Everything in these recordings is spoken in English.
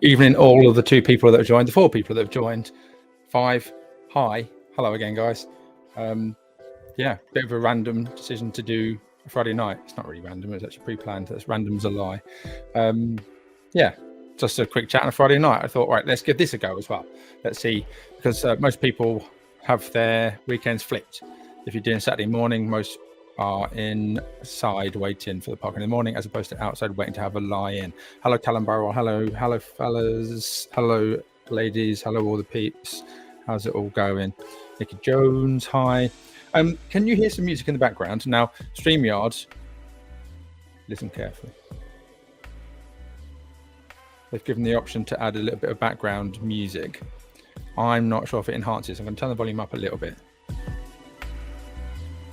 evening, all of the 2 people that have joined, the 4 people that have joined, 5. Hi, hello again, guys. Yeah, bit of a random decision to do a Friday night. It's not really random; it's actually pre-planned. That's random's a lie. Yeah, just a quick chat on a Friday night. I thought, right, let's give this a go as well. Let's see, because most people have their weekends flipped. If you're doing Saturday morning, most are inside waiting for the park in the morning, as opposed to outside waiting to have a lie-in. Hello, Callum Barrel. Hello, fellas. Hello, ladies. Hello, all the peeps. How's it all going? Nicky Jones, hi. Can you hear some music in the background? Now, StreamYard, listen carefully. They've given the option to add a little bit of background music. I'm not sure if it enhances. I'm going to turn the volume up a little bit. You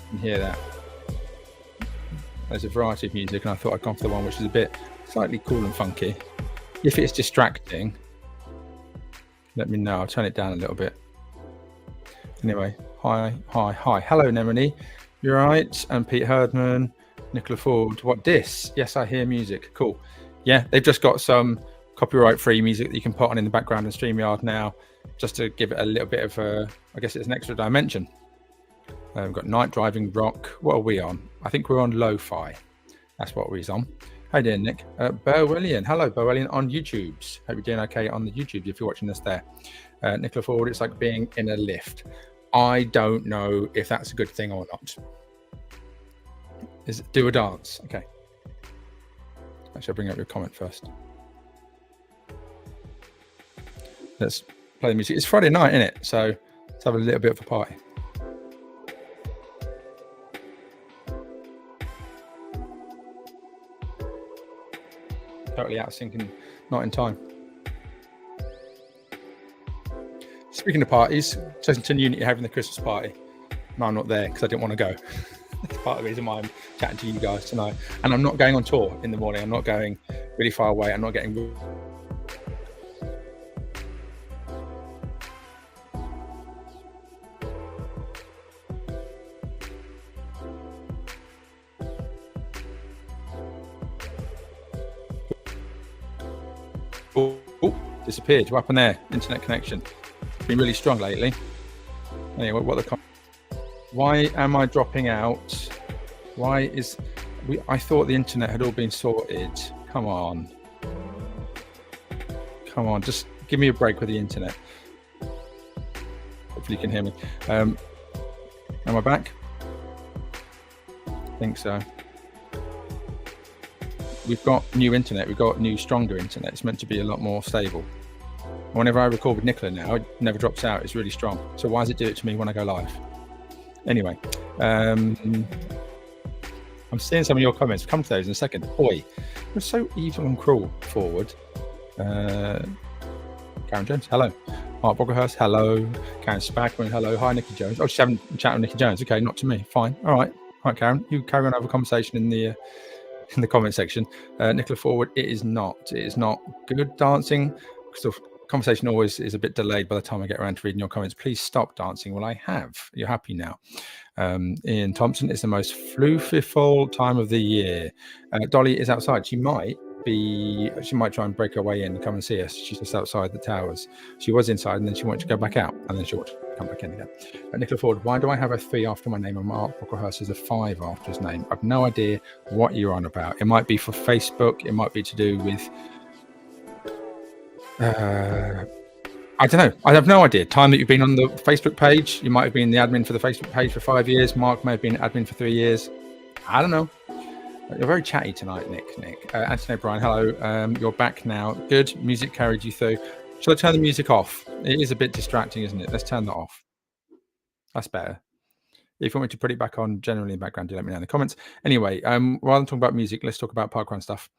can hear that. There's a variety of music, and I thought I'd gone for the one which is a bit slightly cool and funky. If it's distracting, let me know. I'll turn it down a little bit. Anyway, hi. Hello, Nemini. You're right. And Pete Herdman, Nicola Ford. What dis? Yes, I hear music. Cool. Yeah, they've just got some copyright-free music that you can put on in the background in StreamYard now, just to give it a little bit of a, I guess it's an extra dimension. We've got night driving rock. What are we on? I think we're on lo-fi. That's what we're on. How you doing, Nick? Berwillian. Hello, Berwillian on YouTubes. Hope you're doing okay on the YouTube if you're watching us there. Nicola Ford, it's like being in a lift. I don't know if that's a good thing or not. Do a dance. Okay. Actually, I'll bring up your comment first. Let's play the music. It's Friday night, isn't it? So let's have a little bit of a party. Totally out of sync and not in time. Speaking of parties, Chessington Unity having the Christmas party. No, I'm not there because I didn't want to go. That's part of the reason why I'm chatting to you guys tonight. And I'm not going on tour in the morning. I'm not going really far away. I'm not getting... Oh, disappeared. What happened there? Internet connection. Been really strong lately. Anyway, why am I dropping out? I thought the internet had all been sorted. Come on, just give me a break with the internet. Hopefully you can hear me. Am I back? I think so. We've got new internet. We've got new, stronger internet. It's meant to be a lot more stable. Whenever I record with Nicola now, it never drops out. It's really strong. So why does it do it to me when I go live? Anyway, I'm seeing some of your comments. We'll come to those in a second. Oi, you're so evil and cruel. Forward. Karen Jones, hello. Mark Boggerhurst, hello. Karen Spackman, hello. Hi, Nicky Jones. Oh, she's having a chat with Nicky Jones. Okay, not to me. Fine. All right, Karen. You carry on have a conversation in the comment section. Nicola Forward, it is not good dancing, because the conversation always is a bit delayed by the time I get around to reading your comments. Please stop dancing. Well, I have. You're happy now. Ian Thompson, it's the most flooful time of the year. Dolly is outside. She might try and break her way in and come and see us. She's just outside the towers. She was inside and then she wanted to go back out and then she wanted to come back in again. Nicola Ford, why do I have a 3 after my name and Mark Brocklehurst has a 5 after his name? I've no idea what you're on about. It might be for Facebook. It might be to do with I don't know. I have no idea. Time that you've been on the Facebook page. You might have been the admin for the Facebook page for 5 years. Mark may have been admin for 3 years. I don't know. You're very chatty tonight, Nick. Anthony O'Brien, hello. You're back now. Good. Music carried you through. Shall I turn the music off? It is a bit distracting, isn't it? Let's turn that off. That's better. If you want me to put it back on generally in the background, do let me know in the comments. Anyway, rather than talking about music, let's talk about parkrun stuff.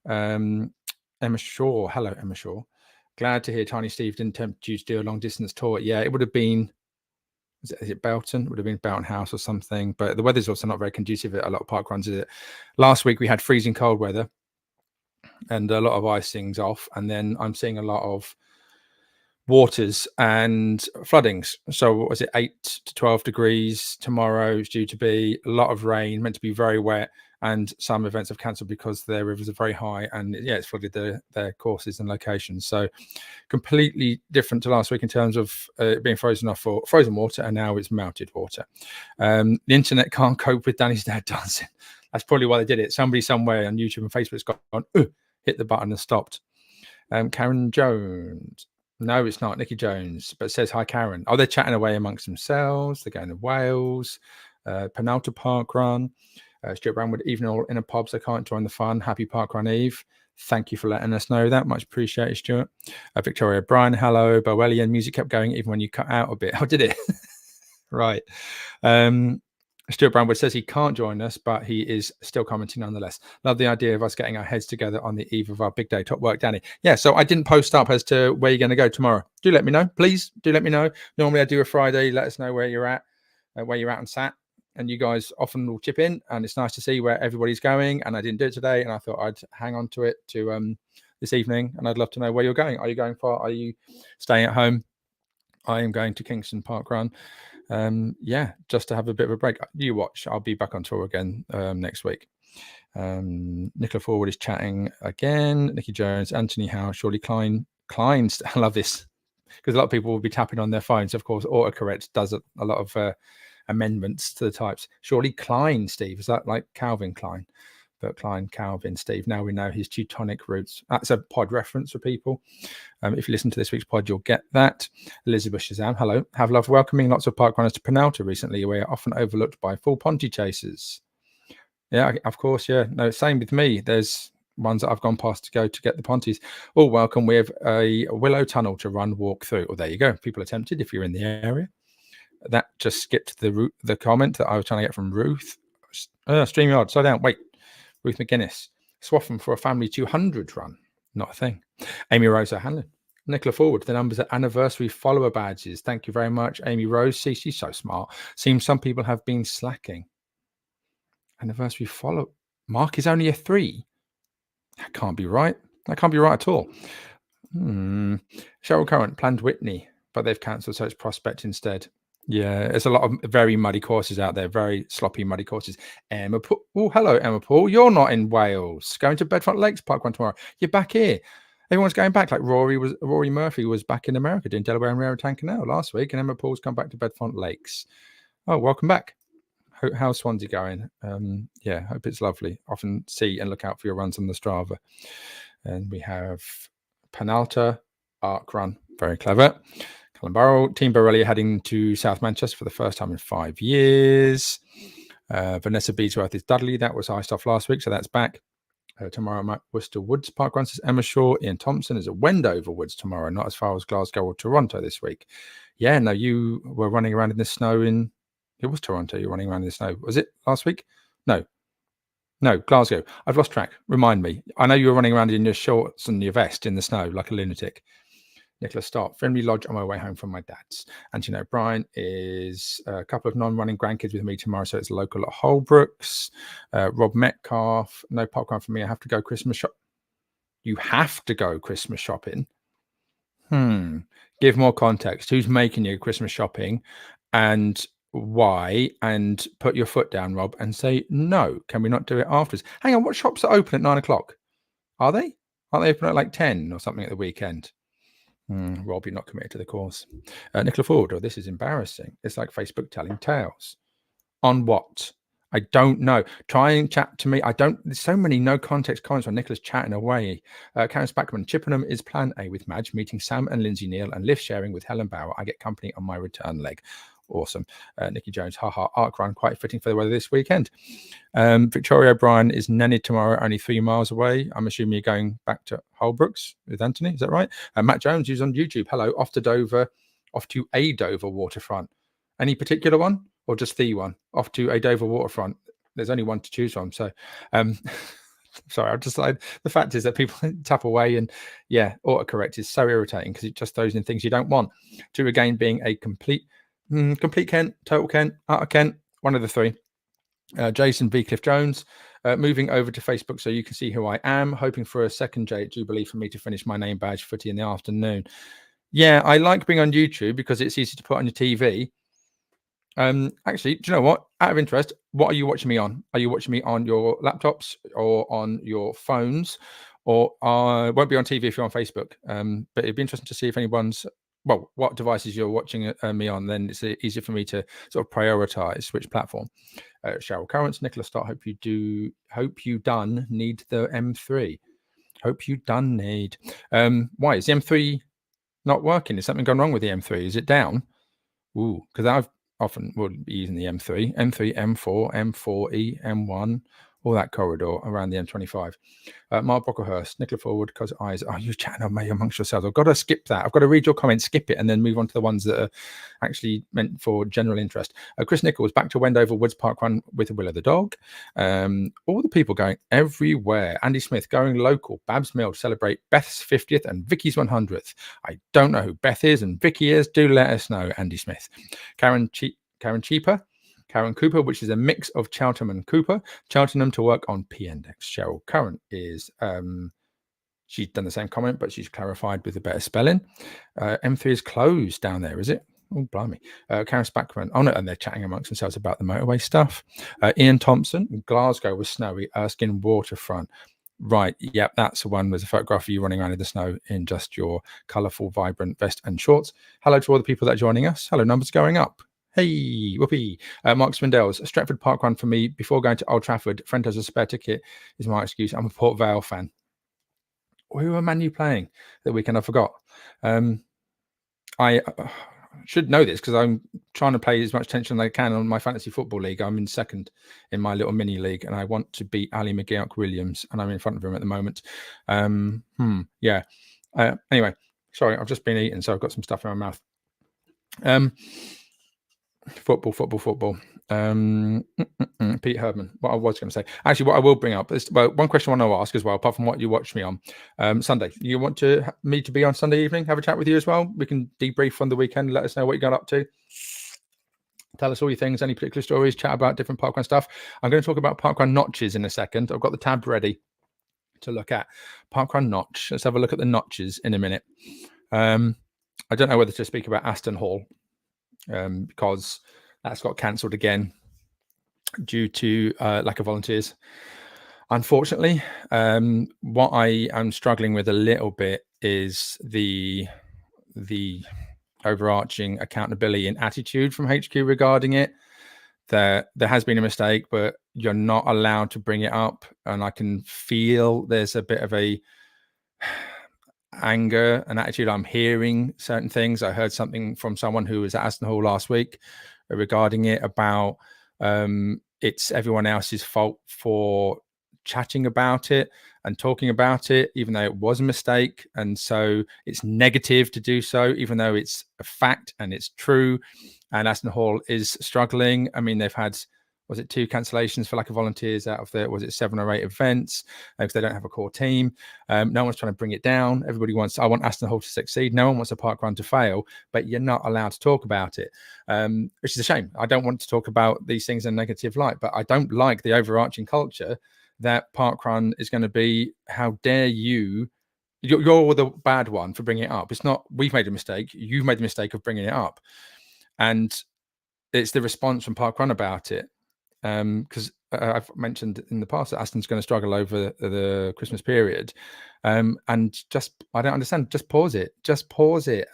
Emma Shaw. Hello, Emma Shaw. Glad to hear Tiny Steve didn't tempt you to do a long distance tour. Yeah, it would have been... Is it Belton? It would have been Belton House or something. But the weather's also not very conducive at a lot of park runs, is it? Last week we had freezing cold weather and a lot of icings off. And then I'm seeing a lot of waters and floodings. So what was it, 8 to 12 degrees tomorrow? It's due to be a lot of rain, meant to be very wet. and some events have cancelled because their rivers are very high, and it's flooded their courses and locations. So completely different to last week in terms of being frozen off for frozen water, and now it's melted water. The internet can't cope with Danny's dad dancing. That's probably why they did it. Somebody somewhere on YouTube and Facebook's gone, hit the button and stopped. Karen Jones. No, it's not Nikki Jones, but it says, hi, Karen. Oh, they're chatting away amongst themselves. They're going to Wales, Penalta Park Run. Stuart Brownwood, even all in a pubs, I can't join the fun. Happy Park Run Eve. Thank you for letting us know that. Much appreciated, Stuart. Victoria Bryan, hello. Bowellian, music kept going even when you cut out a bit. How did it? Right. Stuart Brownwood says he can't join us, but he is still commenting nonetheless. Love the idea of us getting our heads together on the eve of our big day. Top work, Danny. Yeah, so I didn't post up as to where you're going to go tomorrow. Do let me know, please. Do let me know. Normally I do a Friday. Let us know where you're at and sat. And you guys often will chip in, and it's nice to see where everybody's going. And I didn't do it today, and I thought I'd hang on to it to this evening. And I'd love to know where you're going. Are you going far? Are you staying at home? I am going to Kingston Park Run. Just to have a bit of a break. You watch. I'll be back on tour again next week. Nicola Forward is chatting again. Nikki Jones, Anthony Howe, Shirley Klein. I love this because a lot of people will be tapping on their phones. Of course, autocorrect does a lot of amendments to the types. Surely Klein, Steve, is that like Calvin Klein? But Klein, Calvin, Steve. Now we know his Teutonic roots. That's a pod reference for people. If you listen to this week's pod, you'll get that. Elizabeth Shazam, hello. Have loved welcoming lots of park runners to Penalta recently. We are often overlooked by full Ponty chasers. Yeah, of course. Yeah, no, same with me. There's ones that I've gone past to go to get the Ponties. All welcome. We have a Willow Tunnel to walk through. Oh, there you go. People are tempted if you're in the area. That just skipped the comment that I was trying to get from Ruth. StreamYard, slow down. Wait. Ruth McGuinness. Swaffham for a family 200 run. Not a thing. Amy Rose O'Hanlon. Nicola Forward. The numbers are anniversary follower badges. Thank you very much, Amy Rose. See, she's so smart. Seems some people have been slacking. Anniversary follow. Mark is only a 3. That can't be right. That can't be right at all. Cheryl Current planned Whitney, but they've cancelled, so it's Prospect instead. Yeah, there's a lot of very muddy courses out there, very sloppy, muddy courses. Emma Paul. Oh, hello, Emma Paul. You're not in Wales. Going to Bedfont Lakes Park Run tomorrow. You're back here. Everyone's going back. Like Rory Murphy was back in America doing Delaware and Raritan Canal last week, and Emma Paul's come back to Bedfont Lakes. Oh, welcome back. How's Swansea going? Hope it's lovely. Often see and look out for your runs on the Strava. And we have Penalta Arc Run. Very clever. Team Borrelia heading to South Manchester for the first time in 5 years. Vanessa Beadsworth is Dudley. That was iced off last week, so that's back. Tomorrow, Mike Worcester Woods Park Run, says Emma Shaw. Ian Thompson is at Wendover Woods tomorrow, not as far as Glasgow or Toronto this week. Yeah, no, you were running around in the snow it was Toronto. You're running around in the snow. Was it last week? No, Glasgow. I've lost track. Remind me. I know you were running around in your shorts and your vest in the snow like a lunatic. Nicholas Stark, Friendly Lodge on my way home from my dad's. Anthony O'Brien is a couple of non-running grandkids with me tomorrow, so it's local at Holbrooks. Rob Metcalf, no park run for me. I have to go Christmas shop. You have to go Christmas shopping. Give more context. Who's making you Christmas shopping and why? And put your foot down, Rob, and say, no, can we not do it afterwards? Hang on, what shops are open at 9 o'clock? Are they? Aren't they open at like 10 or something at the weekend? Rob, you're not committed to the course. Nicola Ford, this is embarrassing. It's like Facebook telling tales. On what? I don't know. Try and chat to me. There's so many no context comments on Nicola's chatting away. Karen Spackman, Chippenham is plan A with Madge, meeting Sam and Lindsay Neal and lift sharing with Helen Bauer. I get company on my return leg. Awesome. Nikki Jones, arc run, quite fitting for the weather this weekend. Victoria O'Brien is nannied tomorrow, only 3 miles away. I'm assuming you're going back to Holbrooks with Anthony. Is that right? Matt Jones, who's on YouTube. Hello, off to a Dover waterfront. Any particular one or just the one? Off to a Dover waterfront. There's only one to choose from. So, sorry, I've just like the fact is that people tap away and autocorrect is so irritating because it just throws in things you don't want. To again being a complete Kent, total Kent, utter Kent, one of the 3. Jason V. Cliff Jones, moving over to Facebook so you can see who I am, hoping for a second J at Jubilee for me to finish my name badge footy in the afternoon. Yeah, I like being on YouTube because it's easy to put on your TV. Actually, do you know what? Out of interest, what are you watching me on? Are you watching me on your laptops or on your phones? Or it won't be on TV if you're on Facebook. But it'd be interesting to see if anyone's what devices you're watching me on. Then it's easier for me to sort of prioritize which platform. Cheryl Currents, Nicholas Stott. Hope you done need the M3. Hope you done need. Why is the M3 not working? Is something gone wrong with the M3? Is it down? Ooh, because I've often would be using the M3, M4, M4E, M1, all that corridor around the M25. Mark Brocklehurst, Nicola Forward, because eyes. Oh, you're chatting on me amongst yourselves. I've got to skip that. I've got to read your comments, skip it, and then move on to the ones that are actually meant for general interest. Chris Nichols, back to Wendover Woods Park Run with Willow the dog. All the people going everywhere. Andy Smith going local. Babs Mill to celebrate Beth's 50th and Vicky's 100th. I don't know who Beth is and Vicky is. Do let us know, Andy Smith. Karen Cooper, which is a mix of Cheltenham and Cooper. Cheltenham to work on P-index. Cheryl Current is she's done the same comment, but she's clarified with a better spelling. M3 is closed down there, is it? Oh, blimey. Karen Spackman. Oh, no, and they're chatting amongst themselves about the motorway stuff. Ian Thompson. Glasgow was snowy. Erskine Waterfront. Right. Yep, that's the one. There's a photograph of you running around in the snow in just your colourful, vibrant vest and shorts. Hello to all the people that are joining us. Hello, numbers going up. Hey, whoopee. Mark Swindells, Stretford Park Run for me before going to Old Trafford. Friend has a spare ticket is my excuse. I'm a Port Vale fan. Who were Man U playing that weekend? I forgot. I should know this because I'm trying to pay as much attention as I can on my fantasy football league. I'm in second in my little mini league, and I want to beat Ali McGeoch Williams, and I'm in front of him at the moment. Yeah. Anyway, sorry, I've just been eating, so I've got some stuff in my mouth. Football. Pete Herdman. What I was going to say, actually, what I will bring up is one question I want to ask as well, apart from what you watched me on Sunday. You want me to be on Sunday evening, have a chat with you as well? We can debrief on the weekend, let us know what you got up to. Tell us all your things, any particular stories, chat about different parkrun stuff. I'm going to talk about parkrun notches in a second. I've got the tab ready to look at. Parkrun notch. Let's have a look at the notches in a minute. I don't know whether to speak about Aston Hall because that's got cancelled again due to lack of volunteers. Unfortunately, what I am struggling with a little bit is the overarching accountability and attitude from HQ regarding it. There has been a mistake, but you're not allowed to bring it up, and I can feel there's a bit of a anger and attitude. I'm hearing certain things. I heard something from someone who was at Aston Hall last week regarding it about it's everyone else's fault for chatting about it and talking about it, even though it was a mistake. And so it's negative to do so, even though it's a fact and it's true. And Aston Hall is struggling. I mean, they've had, was it 2 cancellations for lack of volunteers out of the, was it 7 or 8 events? Because they don't have a core team. No one's trying to bring it down. Everybody wants, I want Aston Hall to succeed. No one wants a park run to fail, but you're not allowed to talk about it, which is a shame. I don't want to talk about these things in a negative light, but I don't like the overarching culture that parkrun is going to be, how dare you, you're the bad one for bringing it up. It's not, we've made a mistake. You've made the mistake of bringing it up. And it's the response from parkrun about it. Because I've mentioned in the past that Aston's going to struggle over the Christmas period. And just, I don't understand, just pause it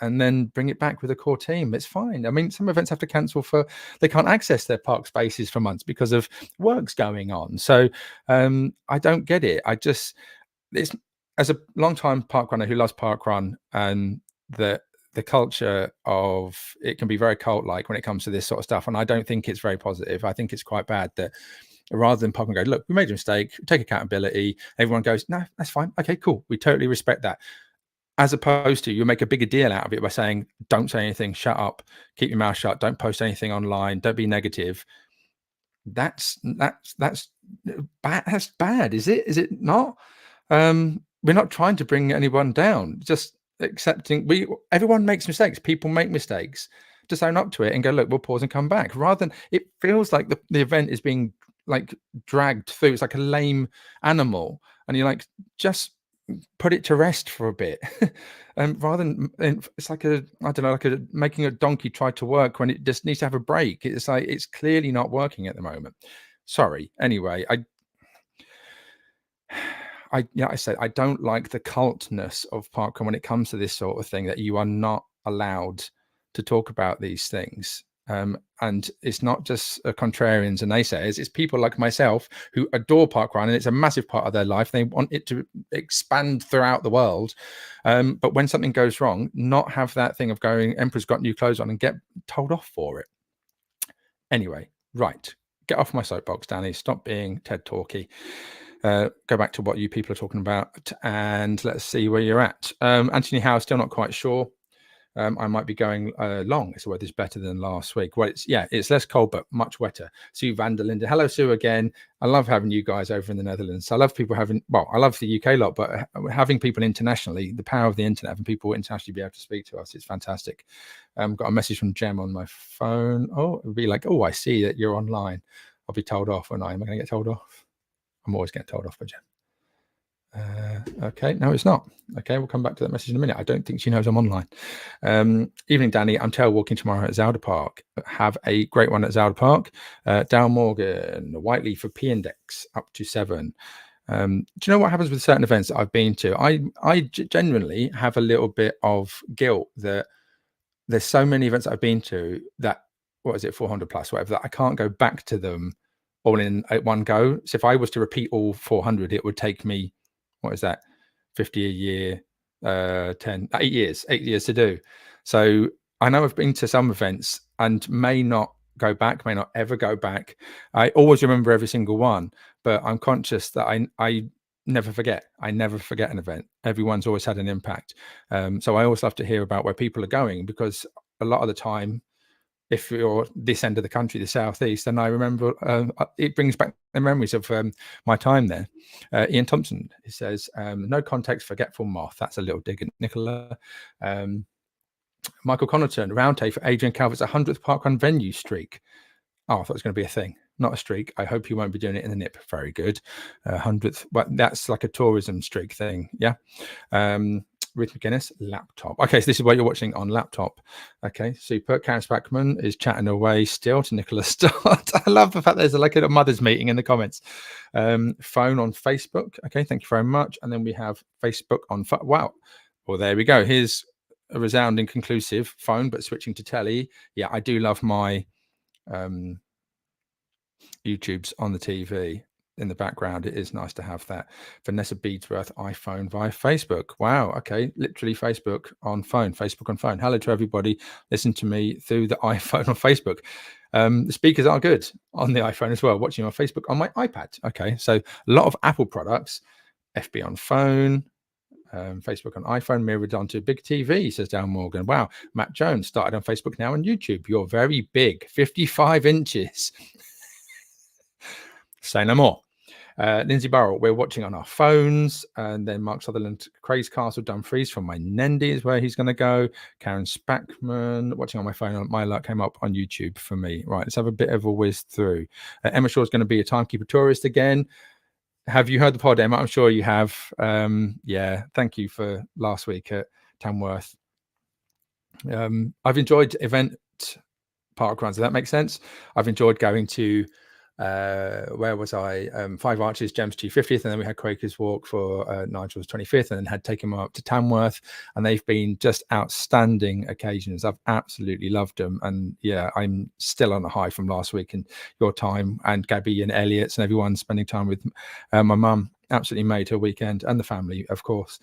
and then bring it back with a core team. It's fine. I mean, some events have to cancel they can't access their park spaces for months because of works going on. So I don't get it. It's, as a long-time park runner who loves park run, and the culture of it can be very cult-like when it comes to this sort of stuff, and I don't think it's very positive. I think it's quite bad that rather than park and go, look, we made a mistake, take accountability, everyone goes, no, that's fine, okay, cool, we totally respect that, as opposed to you make a bigger deal out of it by saying, don't say anything, shut up, keep your mouth shut, don't post anything online, don't be negative. That's bad. That's bad. Is it not? We're not trying to bring anyone down, just accepting everyone makes mistakes. People make mistakes. Just own up to it and go, look, we'll pause and come back, rather than it feels like the event is being like dragged through. It's like a lame animal, and you're like, just put it to rest for a bit. Rather than, it's like I don't know, like making a donkey try to work when it just needs to have a break. It's like, it's clearly not working at the moment. Sorry. Anyway, I said, I don't like the cultness of parkrun when it comes to this sort of thing, that you are not allowed to talk about these things. And it's not just contrarians and naysayers, it's people like myself who adore parkrun, and it's a massive part of their life. They want it to expand throughout the world. But when something goes wrong, not have that thing of going, Emperor's got new clothes on, and get told off for it. Anyway, right. Get off my soapbox, Danny. Stop being TED talky. Go back to what you people are talking about, and let's see where you're at. Anthony Howe, still not quite sure. I might be going long. So weather's better than last week. Well, it's less cold, but much wetter. Sue van der Linden. Hello, Sue, again. I love having you guys over in the Netherlands. I love people having, well, I love the UK lot, but having people internationally, the power of the internet, having people internationally be able to speak to us, it's fantastic. Got a message from Jem on my phone. Oh, it'll be like, oh, I see that you're online. I'll be told off, when am I going to get told off? I'm always getting told off by Jem. Okay, no, it's not. Okay, we'll come back to that message in a minute. I don't think she knows I'm online. Evening, Danny. I'm tail walking tomorrow at Zouder Park. Have a great one at Zouder Park. Dale Morgan, Whiteley for P Index up to 7. Do you know what happens with certain events that I've been to? I genuinely have a little bit of guilt that there's so many events that I've been to that, what is it, 400 plus, whatever, that I can't go back to them all in at one go. So if I was to repeat all 400, it would take me, what is that, 50 a year, 8 years to do. So I know I've been to some events and may not go back, may not ever go back. I always remember every single one, but I'm conscious that I never forget. I never forget an event. Everyone's always had an impact. So I always love to hear about where people are going, because a lot of the time, if you're this end of the country, the southeast, and I remember it brings back the memories of my time there. Ian Thompson, he says, no context, forgetful moth. That's a little dig at Nicola. Michael Connaughton, roundtable for Adrian Calvert's 100th parkrun venue streak. Oh, I thought it was going to be a thing, not a streak. I hope you won't be doing it in the nip. Very good. 100th, but that's like a tourism streak thing. Yeah. Ruth McGuinness, laptop. Okay, so this is what you're watching on laptop. Okay, super. Karen Spackman is chatting away still to Nicola Stott. I love the fact there's like a mother's meeting in the comments. Phone on Facebook. Okay, thank you very much. And then we have Facebook on wow. Well, there we go. Here's a resounding conclusive phone, but switching to telly. Yeah, I do love my YouTube's on the TV in the background. It is nice to have that. Vanessa Beadsworth, iPhone via Facebook. Wow. Okay. Literally Facebook on phone. Hello to everybody. Listen to me through the iPhone on Facebook. The speakers are good on the iPhone as well. Watching on Facebook on my iPad. Okay. So a lot of Apple products. FB on phone. Facebook on iPhone, mirrored onto big TV, says Dan Morgan. Wow. Matt Jones started on Facebook, now on YouTube. You're very big. 55 inches. Say no more. Lindsay Burrell, we're watching on our phones. And then Mark Sutherland, Craig's Castle, Dumfries from my Nendy is where he's going to go. Karen Spackman, watching on my phone. My luck came up on YouTube for me. Right, let's have a bit of a whiz through. Emma Shaw's going to be a timekeeper tourist again. Have you heard the pod, Emma? I'm sure you have. Yeah, thank you for last week at Tamworth. I've enjoyed event parkruns. Does that make sense? I've enjoyed going to where was I? Five Arches, Gem's 250th, and then we had Quakers Walk for Nigel's 25th, and then had taken them up to Tamworth, and they've been just outstanding occasions. I've absolutely loved them, and yeah, I'm still on a high from last week and your time, and Gabby and Elliot's and everyone spending time with my mum. Absolutely made her weekend, and the family, of course.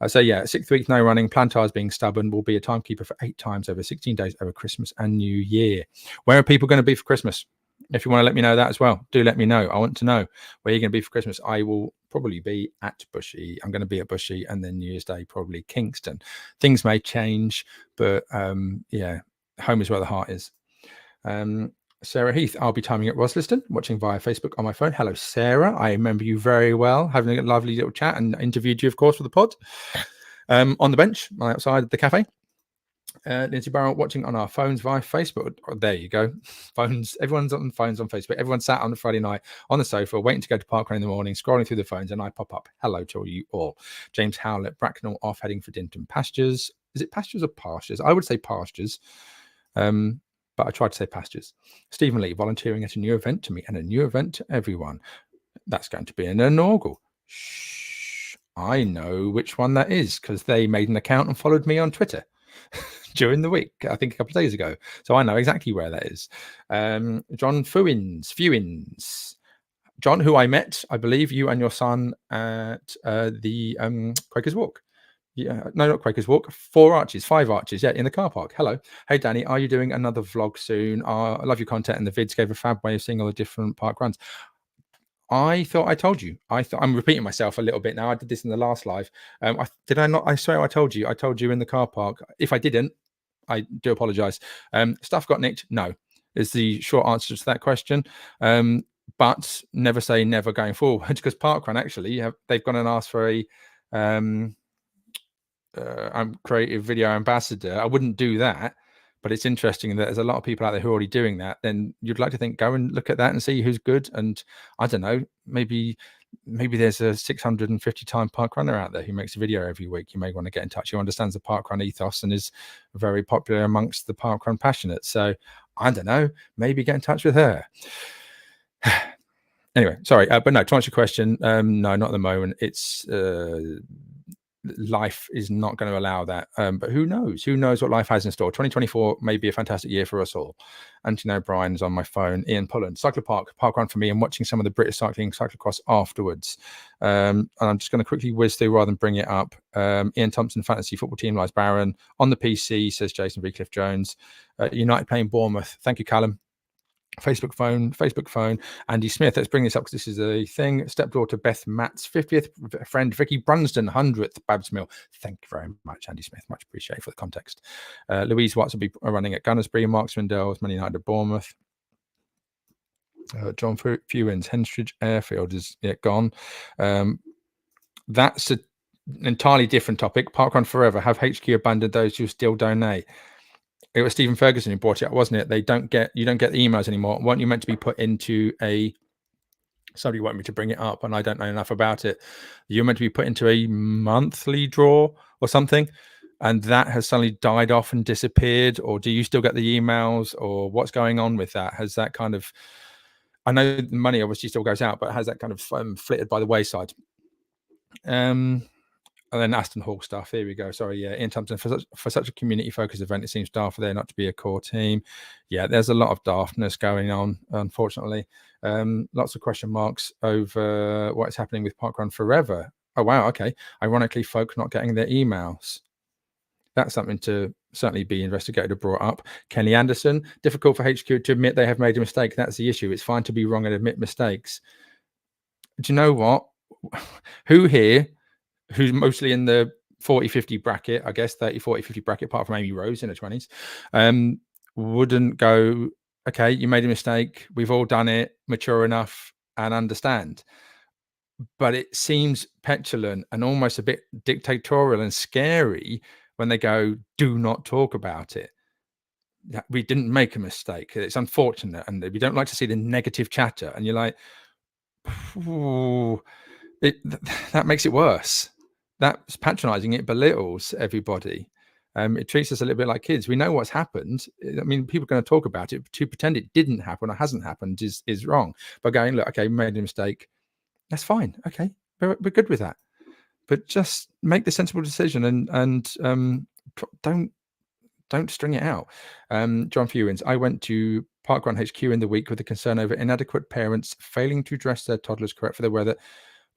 So yeah, 6th week, no running. Plantar's being stubborn. Will be a timekeeper for 8 times over 16 days over Christmas and New Year. Where are people going to be for Christmas? If you want to let me know that as well, do let me know. I want to know where you're going to be for Christmas. I will probably be at Bushy. I'm going to be at Bushy, and then New Year's Day, probably Kingston. Things may change, but yeah, home is where the heart is. Sarah Heath, I'll be timing at Rosliston, watching via Facebook on my phone. Hello, Sarah. I remember you very well, having a lovely little chat, and interviewed you, of course, for the pod. On the bench outside the cafe. Lindsay Barrow, watching on our phones via Facebook. Oh, there you go. Phones. Everyone's on phones on Facebook. Everyone sat on a Friday night on the sofa, waiting to go to parkrun in the morning, scrolling through the phones, and I pop up. Hello to you all. James Howlett, Bracknell off, heading for Dinton Pastures. Is it pastures or pastures? I would say pastures. But I tried to say pastures. Stephen Lee, volunteering at a new event to me and a new event to everyone. That's going to be an inaugural. Shh, I know which one that is because they made an account and followed me on Twitter during the week, I think a couple of days ago. So I know exactly where that is. John Fewins. John, who I met, I believe you and your son at the Quakers Walk. Yeah, no, not Quakers Walk. 5 arches. Yeah, in the car park. Hello. Hey, Danny, are you doing another vlog soon? I love your content, and the vids gave a fab way of seeing all the different park runs. I thought I told you. I'm repeating myself a little bit now. I did this in the last live. Did I not? I swear I told you. I told you in the car park. If I didn't, I do apologize. Stuff got nicked? No, is the short answer to that question. But never say never going forward, because parkrun actually they've gone and asked for a creative video ambassador. I wouldn't do that, but it's interesting that there's a lot of people out there who are already doing that. Then you'd like to think, go and look at that and see who's good. And I don't know, maybe there's a 650 time park runner out there who makes a video every week. You may want to get in touch, who understands the parkrun ethos and is very popular amongst the parkrun passionate. So I don't know, maybe get in touch with her. Anyway, sorry, but no, to answer your question, no, not at the moment. It's life is not going to allow that, but who knows what life has in store. 2024 may be a fantastic year for us all. Anthony O'Brien's on my phone. Ian Pullen, parkrun for me, and watching some of the British cyclocross afterwards. And I'm just going to quickly whiz through rather than bring it up. Ian Thompson, fantasy football team, lies Barron on the PC, says Jason V. Cliff Jones. United playing Bournemouth. Thank you, Callum. Facebook phone. Andy Smith, let's bring this up because this is a thing. Stepdaughter Beth Matt's 50th, friend Vicky Brunsden 100th, Babs Mill. Thank you very much, Andy Smith. Much appreciated for the context. Louise Watts will be running at Gunnersbury. Mark Swindell's Man United at Bournemouth. John Fewins, Henstridge Airfield is gone. That's an entirely different topic. Parkrun Forever. Have HQ abandoned those who still donate? It was Stephen Ferguson who brought it up, wasn't it? You don't get the emails anymore. Weren't you meant to be put into somebody wanted me to bring it up and I don't know enough about it. You're meant to be put into a monthly draw or something, and that has suddenly died off and disappeared? Or do you still get the emails, or what's going on with that? Has that kind of, I know the money obviously still goes out, but has that kind of flitted by the wayside? And then Aston Hall stuff. Here we go. Sorry, yeah. Ian Thompson, for such a community-focused event, it seems daft for there not to be a core team. Yeah, there's a lot of daftness going on, unfortunately. Lots of question marks over what is happening with Parkrun Forever. Oh, wow, okay. Ironically, folk not getting their emails. That's something to certainly be investigated or brought up. Kenny Anderson, difficult for HQ to admit they have made a mistake. That's the issue. It's fine to be wrong and admit mistakes. Do you know what? Who here, who's mostly in the 40-50 bracket, I guess 30-40-50 bracket, apart from Amy Rose in her 20s, wouldn't go, okay, you made a mistake, we've all done it, mature enough and understand. But it seems petulant and almost a bit dictatorial and scary when they go, do not talk about it. We didn't make a mistake. It's unfortunate, and we don't like to see the negative chatter. And you're like, that makes it worse. That's patronizing. It belittles everybody. It treats us a little bit like kids. We know what's happened. I mean, people are going to talk about it. To pretend it didn't happen or hasn't happened is wrong. But going, look, okay, we made a mistake. That's fine. Okay, we're good with that. But just make the sensible decision and don't string it out. John Fewins, I went to Parkrun HQ in the week with a concern over inadequate parents failing to dress their toddlers correct for the weather.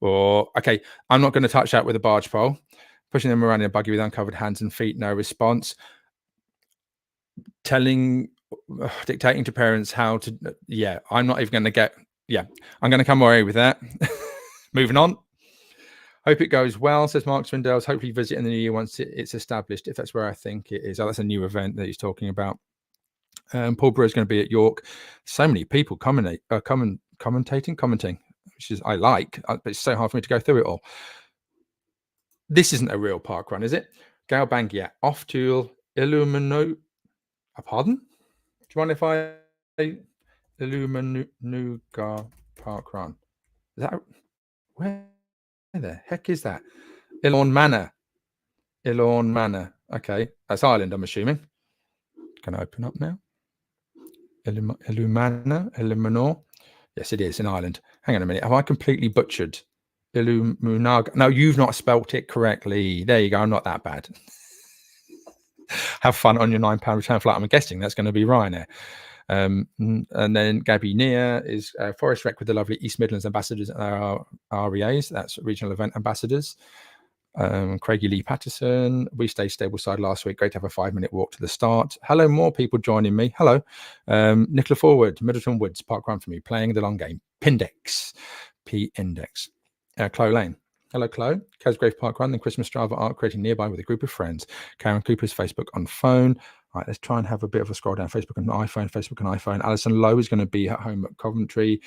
Or, okay, I'm not going to touch that with a barge pole. Pushing them around in a buggy with uncovered hands and feet, no response. Dictating to parents how to, I'm not even going to I'm going to come away with that. Moving on. Hope it goes well, says Mark Swindell's. Hopefully visit in the new year once it's established, if that's where I think it is. Oh, that's a new event that he's talking about. Paul Brewer is going to be at York. So many people commenting, which is I like, but it's so hard for me to go through it all. This isn't a real park run, is it? Gail Bangia, off tool Illumino. Pardon? Do you mind if I Illuminuga Park Run? Is that where the heck is that? Ilorn Manor. Ilorn Manor. Okay, that's Ireland, I'm assuming. Can I open up now? Illuminor. Yes, it is in Ireland. Hang on a minute. Have I completely butchered Illuminaga? No, you've not spelt it correctly. There you go. I'm not that bad. Have fun on your £9 return flight. I'm guessing that's going to be Ryanair. And then Gabby Nia is Forest Rec with the lovely East Midlands ambassadors and our REAs. That's regional event ambassadors. Craigie Lee Patterson, we stayed Stableside last week. Great to have a 5-minute walk to the start. Hello, more people joining me. Hello. Nicola Forward, Middleton Woods, Park Run for me, playing the long game. Pindex, P-Index. Chloe Lane. Hello, Chloe. Casgrave Park Run, the Christmas Driver art creating nearby with a group of friends. Karen Cooper's Facebook on phone. All right, let's try and have a bit of a scroll down. Facebook and iPhone. Alison Lowe is going to be at home at Coventry.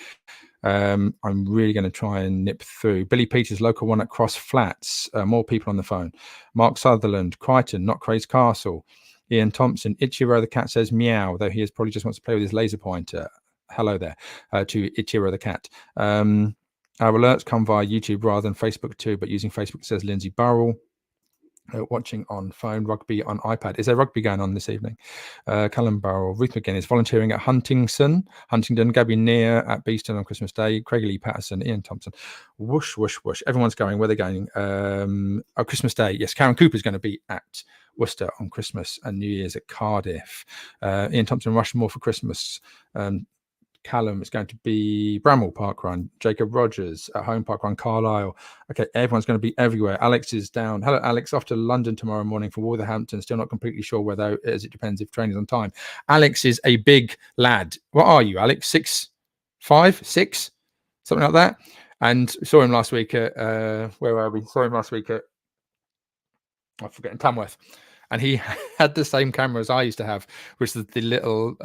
I'm really going to try and nip through. Billy Peters, local one at Cross Flats. More people on the phone. Mark Sutherland, Crichton, Not Craze Castle. Ian Thompson, Ichiro the cat says meow, though he probably just wants to play with his laser pointer. Hello there to Ichiro the cat. Our alerts come via YouTube rather than Facebook too, but using Facebook says Lindsay Burrell. Watching on phone, rugby on iPad. Is there rugby going on this evening? Callum Barrell, Ruth McGinnis volunteering at Huntingdon, Gabby Near at Beeston on Christmas Day, Craig Lee Patterson, Ian Thompson. Whoosh, whoosh, whoosh. Everyone's going. Where are they going? Christmas Day. Yes, Karen Cooper's going to be at Worcester on Christmas and New Year's at Cardiff. Ian Thompson, Rushmore for Christmas. Callum is going to be Bramwell Park Run. Jacob Rogers at Home Park Run, Carlisle. Okay, everyone's going to be everywhere. Alex is down. Hello, Alex. Off to London tomorrow morning for Wolverhampton. Still not completely sure where that is. It depends if train is on time. Alex is a big lad. What are you, Alex? 6'5", 6, something like that. And saw him last week at where were we? Saw him last week at I'm forgetting Tamworth, and he had the same camera as I used to have, which is the little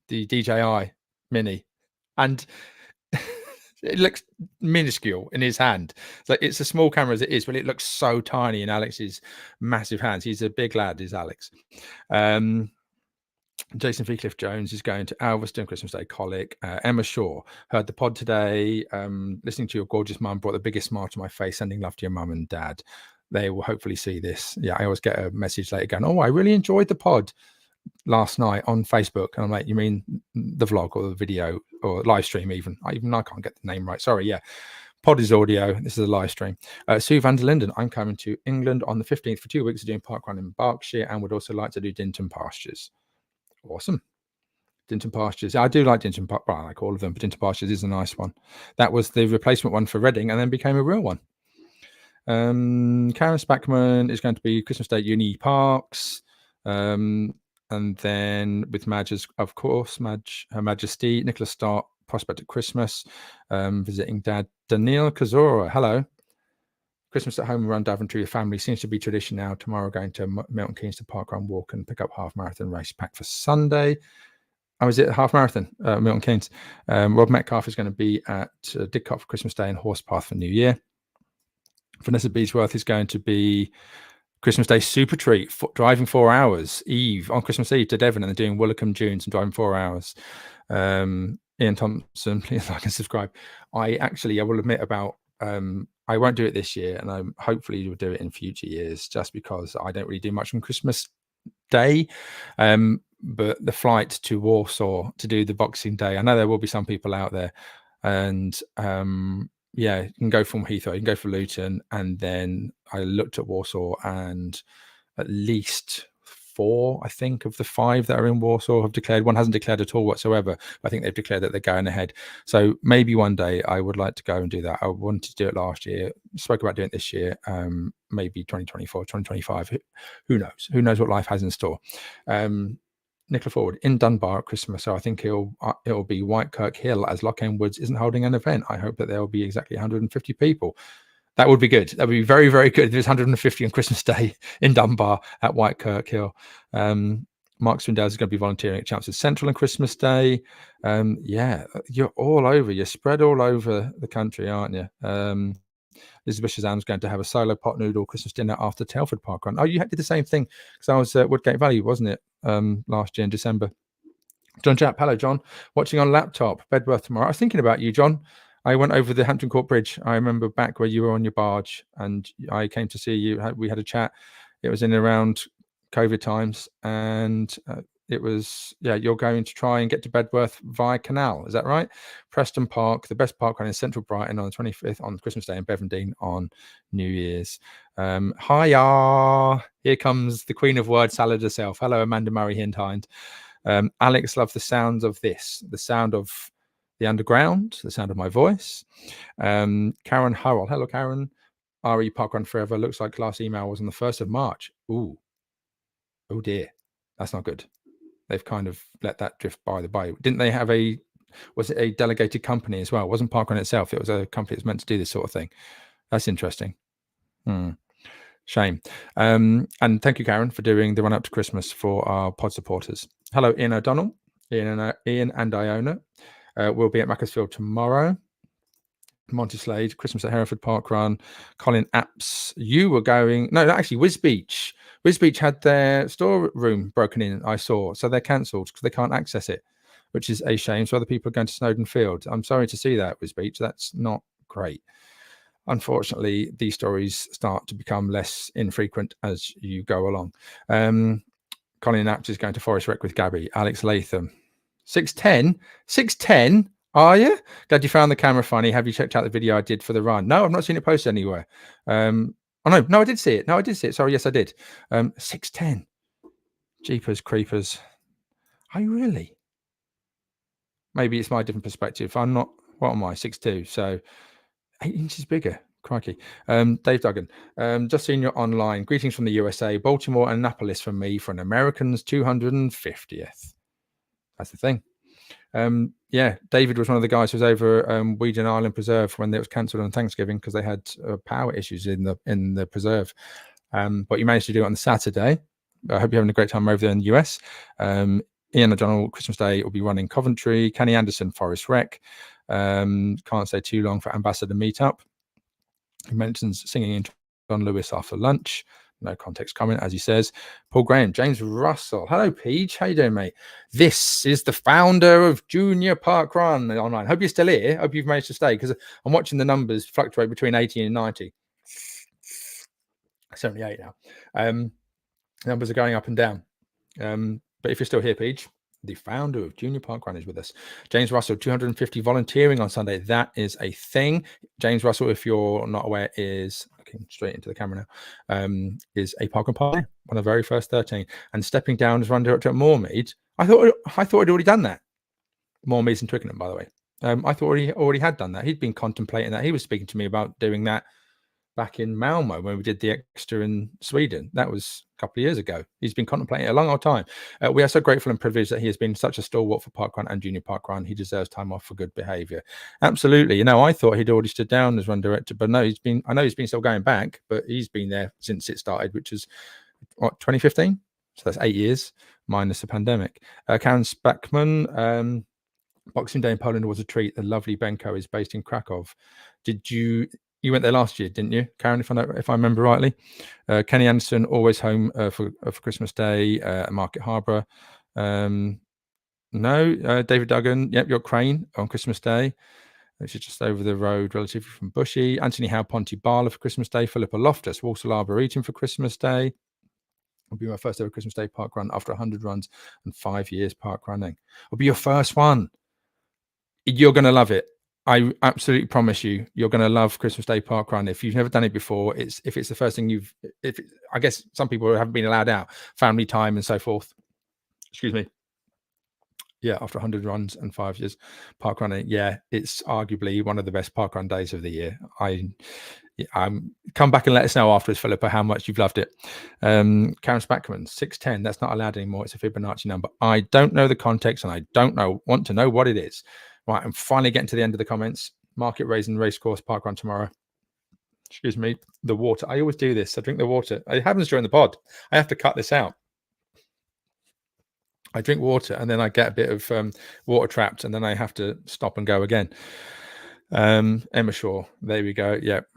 the DJI Mini, and it looks minuscule in his hand. So it's a small camera as it is, but it looks so tiny in Alex's massive hands. He's a big lad, is Alex. Jason Cliff Jones is going to Alveston Christmas Day Colic. Emma Shaw heard the pod today. Listening to your gorgeous mum brought the biggest smile to my face. Sending love to your mum and dad. They will hopefully see this. Yeah, I always get a message later going, "Oh, I really enjoyed the pod last night on Facebook." And I'm like, "You mean the vlog or the video or live stream?" Even I can't get the name right. Sorry. Yeah, pod is audio. This is a live stream. Sue van der Linden, I'm coming to England on the 15th for 2 weeks doing park run in Berkshire and would also like to do Dinton Pastures. Awesome. Dinton Pastures. I do like Dinton Pastures. Well, I like all of them, but Dinton Pastures is a nice one. That was the replacement one for Reading and then became a real one. Karen Spackman is going to be Christmas Day at Uni Parks. And then with Madge, of course, Her Majesty, Nicholas Stark, Prospect at Christmas, visiting Dad, Daniil Kazora. Hello. Christmas at home around Daventry, your family seems to be tradition now. Tomorrow going to Milton Keynes to park run, walk and pick up half marathon race pack for Sunday. Oh, is it half marathon, Milton Keynes? Rob Metcalf is going to be at Didcot for Christmas Day and Horsepath for New Year. Vanessa Beesworth is going to be Christmas Day super treat, driving 4 hours, on Christmas Eve to Devon and then doing Woolacombe Dunes and driving 4 hours. Ian Thompson, please like and subscribe. I will admit about, I won't do it this year and I hopefully will do it in future years just because I don't really do much on Christmas Day. But the flight to Warsaw to do the Boxing Day, I know there will be some people out there and, yeah, you can go from Heathrow, you can go for Luton, and then I looked at Warsaw, and at least 4, I think, of the 5 that are in Warsaw have declared. One hasn't declared at all whatsoever. I think they've declared that they're going ahead. So maybe one day I would like to go and do that. I wanted to do it last year, spoke about doing it this year, maybe 2024, 2025. Who knows? Who knows what life has in store? Nicola Forward in Dunbar at Christmas, so I think it'll be Whitekirk Hill as Lockend Woods isn't holding an event. I hope that there will be exactly 150 people. That would be good. That would be very, very good if there's 150 on Christmas Day in Dunbar at Whitekirk Hill. Mark Swindell is going to be volunteering at Chelmsford Central on Christmas Day. Yeah, you're all over. You're spread all over the country, aren't you? Elizabeth Shazam's going to have a solo pot noodle Christmas dinner after Telford Park Run. Oh, you did the same thing because I was at Woodgate Valley, wasn't it? Last year in December. John Japp, hello, John. Watching on laptop, Bedworth tomorrow. I was thinking about you, John. I went over the Hampton Court Bridge. I remember back where you were on your barge and I came to see you. We had a chat. It was in around COVID times. And it was, you're going to try and get to Bedworth via canal. Is that right? Preston Park, the best park run in central Brighton on the 25th on Christmas Day and Bevendine on New Year's. Hiya. Here comes the Queen of Word Salad herself. Hello, Amanda Murray Hindhind. Alex loved the sounds of this, the sound of the underground, the sound of my voice. Karen Hurrell. Hello, Karen. RE Parkrun Forever. Looks like last email was on the 1st of March. Ooh. Oh, dear. That's not good. They've kind of let that drift by the by. Didn't they have was it a delegated company as well? It wasn't Parkrun itself. It was a company that was meant to do this sort of thing. That's interesting. Shame. And thank you, Karen, for doing the run up to Christmas for our pod supporters. Hello, Ian O'Donnell. Ian and Iona. We'll be at Macclesfield tomorrow. Monty Slade, Christmas at Hereford Park Run. Colin Apps, you were going. No, actually, Whiz Beach. Whiz Beach had their storeroom broken in, I saw. So they're cancelled because they can't access it, which is a shame. So other people are going to Snowdon Field. I'm sorry to see that, Whiz Beach. That's not great. Unfortunately, these stories start to become less infrequent as you go along. Colin Apps is going to Forest Rec with Gabby. Alex Latham. 6:10? 6:10? Are you? Glad you found the camera funny. Have you checked out the video I did for the run? No, I've not seen it posted anywhere. No, I did see it. No, I did see it. Sorry, yes, I did. 6:10. Jeepers creepers. Are you really? Maybe it's my different perspective. I'm not, what am I? 6'2". So 8 inches bigger. Crikey. Dave Duggan, just seen you online. Greetings from the USA, Baltimore and Annapolis from me for an American's 250th. That's the thing. David was one of the guys who was over Weedon Island Preserve when it was cancelled on Thanksgiving because they had power issues in the preserve. But you managed to do it on the Saturday. I hope you're having a great time over there in the US. Ian O'Donnell, Christmas Day, will be running Coventry. Kenny Anderson, Forest Rec. Can't stay too long for Ambassador Meetup. He mentions singing in John Lewis after lunch. No context comment, as he says. Paul Graham, James Russell. Hello, Peach. How you doing, mate? This is the founder of Junior Park Run online. Hope you're still here. Hope you've managed to stay because I'm watching the numbers fluctuate between 80 and 90. 78 now. Numbers are going up and down. But if you're still here, Peach, the founder of Junior Park Run is with us. James Russell, 250 volunteering on Sunday. That is a thing. James Russell, if you're not aware, is looking straight into the camera now. Is a parkrun pioneer, one of the very first 13, and stepping down as run director at Moormead. I thought I'd already done that. Moormead's in Twickenham, by the way. I thought he already had done that. He'd been contemplating that. He was speaking to me about doing that back in Malmo when we did the extra in Sweden. That was a couple of years ago. He's been contemplating it a long old time. We are so grateful and privileged that he has been such a stalwart for parkrun and junior parkrun. He deserves time off for good behaviour. Absolutely. I thought he'd already stood down as run director, but no, I know he's been still going back, but he's been there since it started, which was 2015. So that's 8 years minus the pandemic. Karen Spackman, Boxing Day in Poland was a treat. The lovely Benko is based in Krakow. You went there last year, didn't you, Karen, if I remember rightly? Kenny Anderson, always home for Christmas Day at Market Harbour. No, David Duggan, yep, you're at Crane on Christmas Day, which is just over the road relatively from Bushy. Anthony Howe, Ponty Barla for Christmas Day. Philippa Loftus, Walsall Arboretum for Christmas Day. It'll be my first ever Christmas Day park run after 100 runs and 5 years park running. It'll be your first one. You're going to love it. I absolutely promise you, you're going to love Christmas Day Park Run. If you've never done it before, if it's the first thing I guess some people haven't been allowed out, family time and so forth. Excuse me. Yeah, after 100 runs and 5 years park running, yeah, it's arguably one of the best park run days of the year. Come back and let us know afterwards, Philippa, how much you've loved it. Karen Spackman, 6'10". That's not allowed anymore. It's a Fibonacci number. I don't know the context, and I want to know what it is. Right, I'm finally getting to the end of the comments. Market Raisin Racecourse Park Run tomorrow. Excuse me. The water. I always do this. I drink the water. It happens during the pod. I have to cut this out. I drink water and then I get a bit of water trapped and then I have to stop and go again. Emma Shaw. There we go. Yep.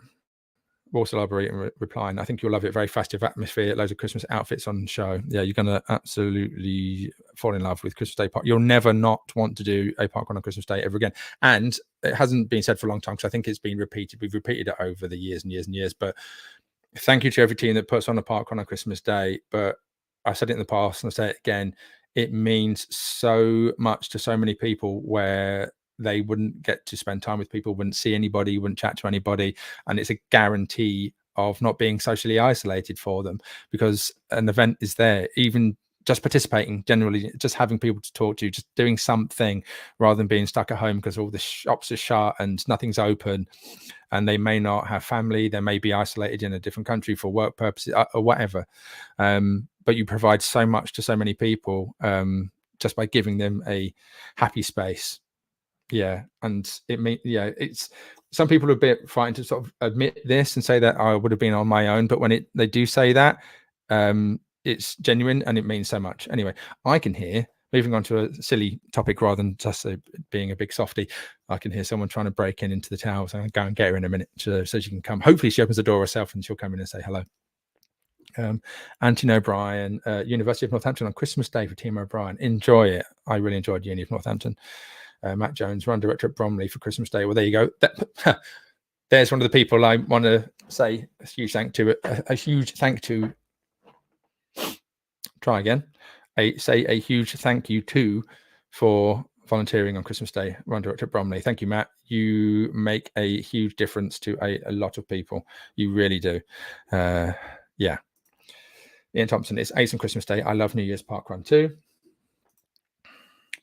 Walsall Arboretum replying, I think you'll love it. Very festive atmosphere, loads of Christmas outfits on show. Yeah, you're going to absolutely fall in love with Christmas Day Park. You'll never not want to do a parkrun on Christmas Day ever again. And it hasn't been said for a long time, because I think it's been repeated. We've repeated it over the years and years and years. But thank you to every team that puts on a parkrun on Christmas Day. But I've said it in the past, and I'll say it again, it means so much to so many people, where they wouldn't get to spend time with people, wouldn't see anybody, wouldn't chat to anybody. And it's a guarantee of not being socially isolated for them, because an event is there. Even just participating, generally, just having people to talk to, just doing something, rather than being stuck at home because all the shops are shut and nothing's open, and they may not have family, they may be isolated in a different country for work purposes or whatever. But you provide so much to so many people, just by giving them a happy space. Yeah, and it's, some people are a bit frightened to sort of admit this and say that I would have been on my own, but when they do say that, it's genuine and it means so much. Anyway, I can hear, moving on to a silly topic rather than just being a big softy, I can hear someone trying to break into the towers. I'm going to go and get her in a minute so she can come. Hopefully she opens the door herself and she'll come in and say hello. Anthony O'Brien, University of Northampton on Christmas Day for Team O'Brien. Enjoy it. I really enjoyed Uni of Northampton. Matt Jones, run director at Bromley for Christmas Day. Well, there you go. There's one of the people I want to say a huge thank to. A huge thank to. Try again. Say a huge thank you to for volunteering on Christmas Day. Run director at Bromley. Thank you, Matt. You make a huge difference to a lot of people. You really do. Yeah. Ian Thompson, it's ace on Christmas Day. I love New Year's parkrun too.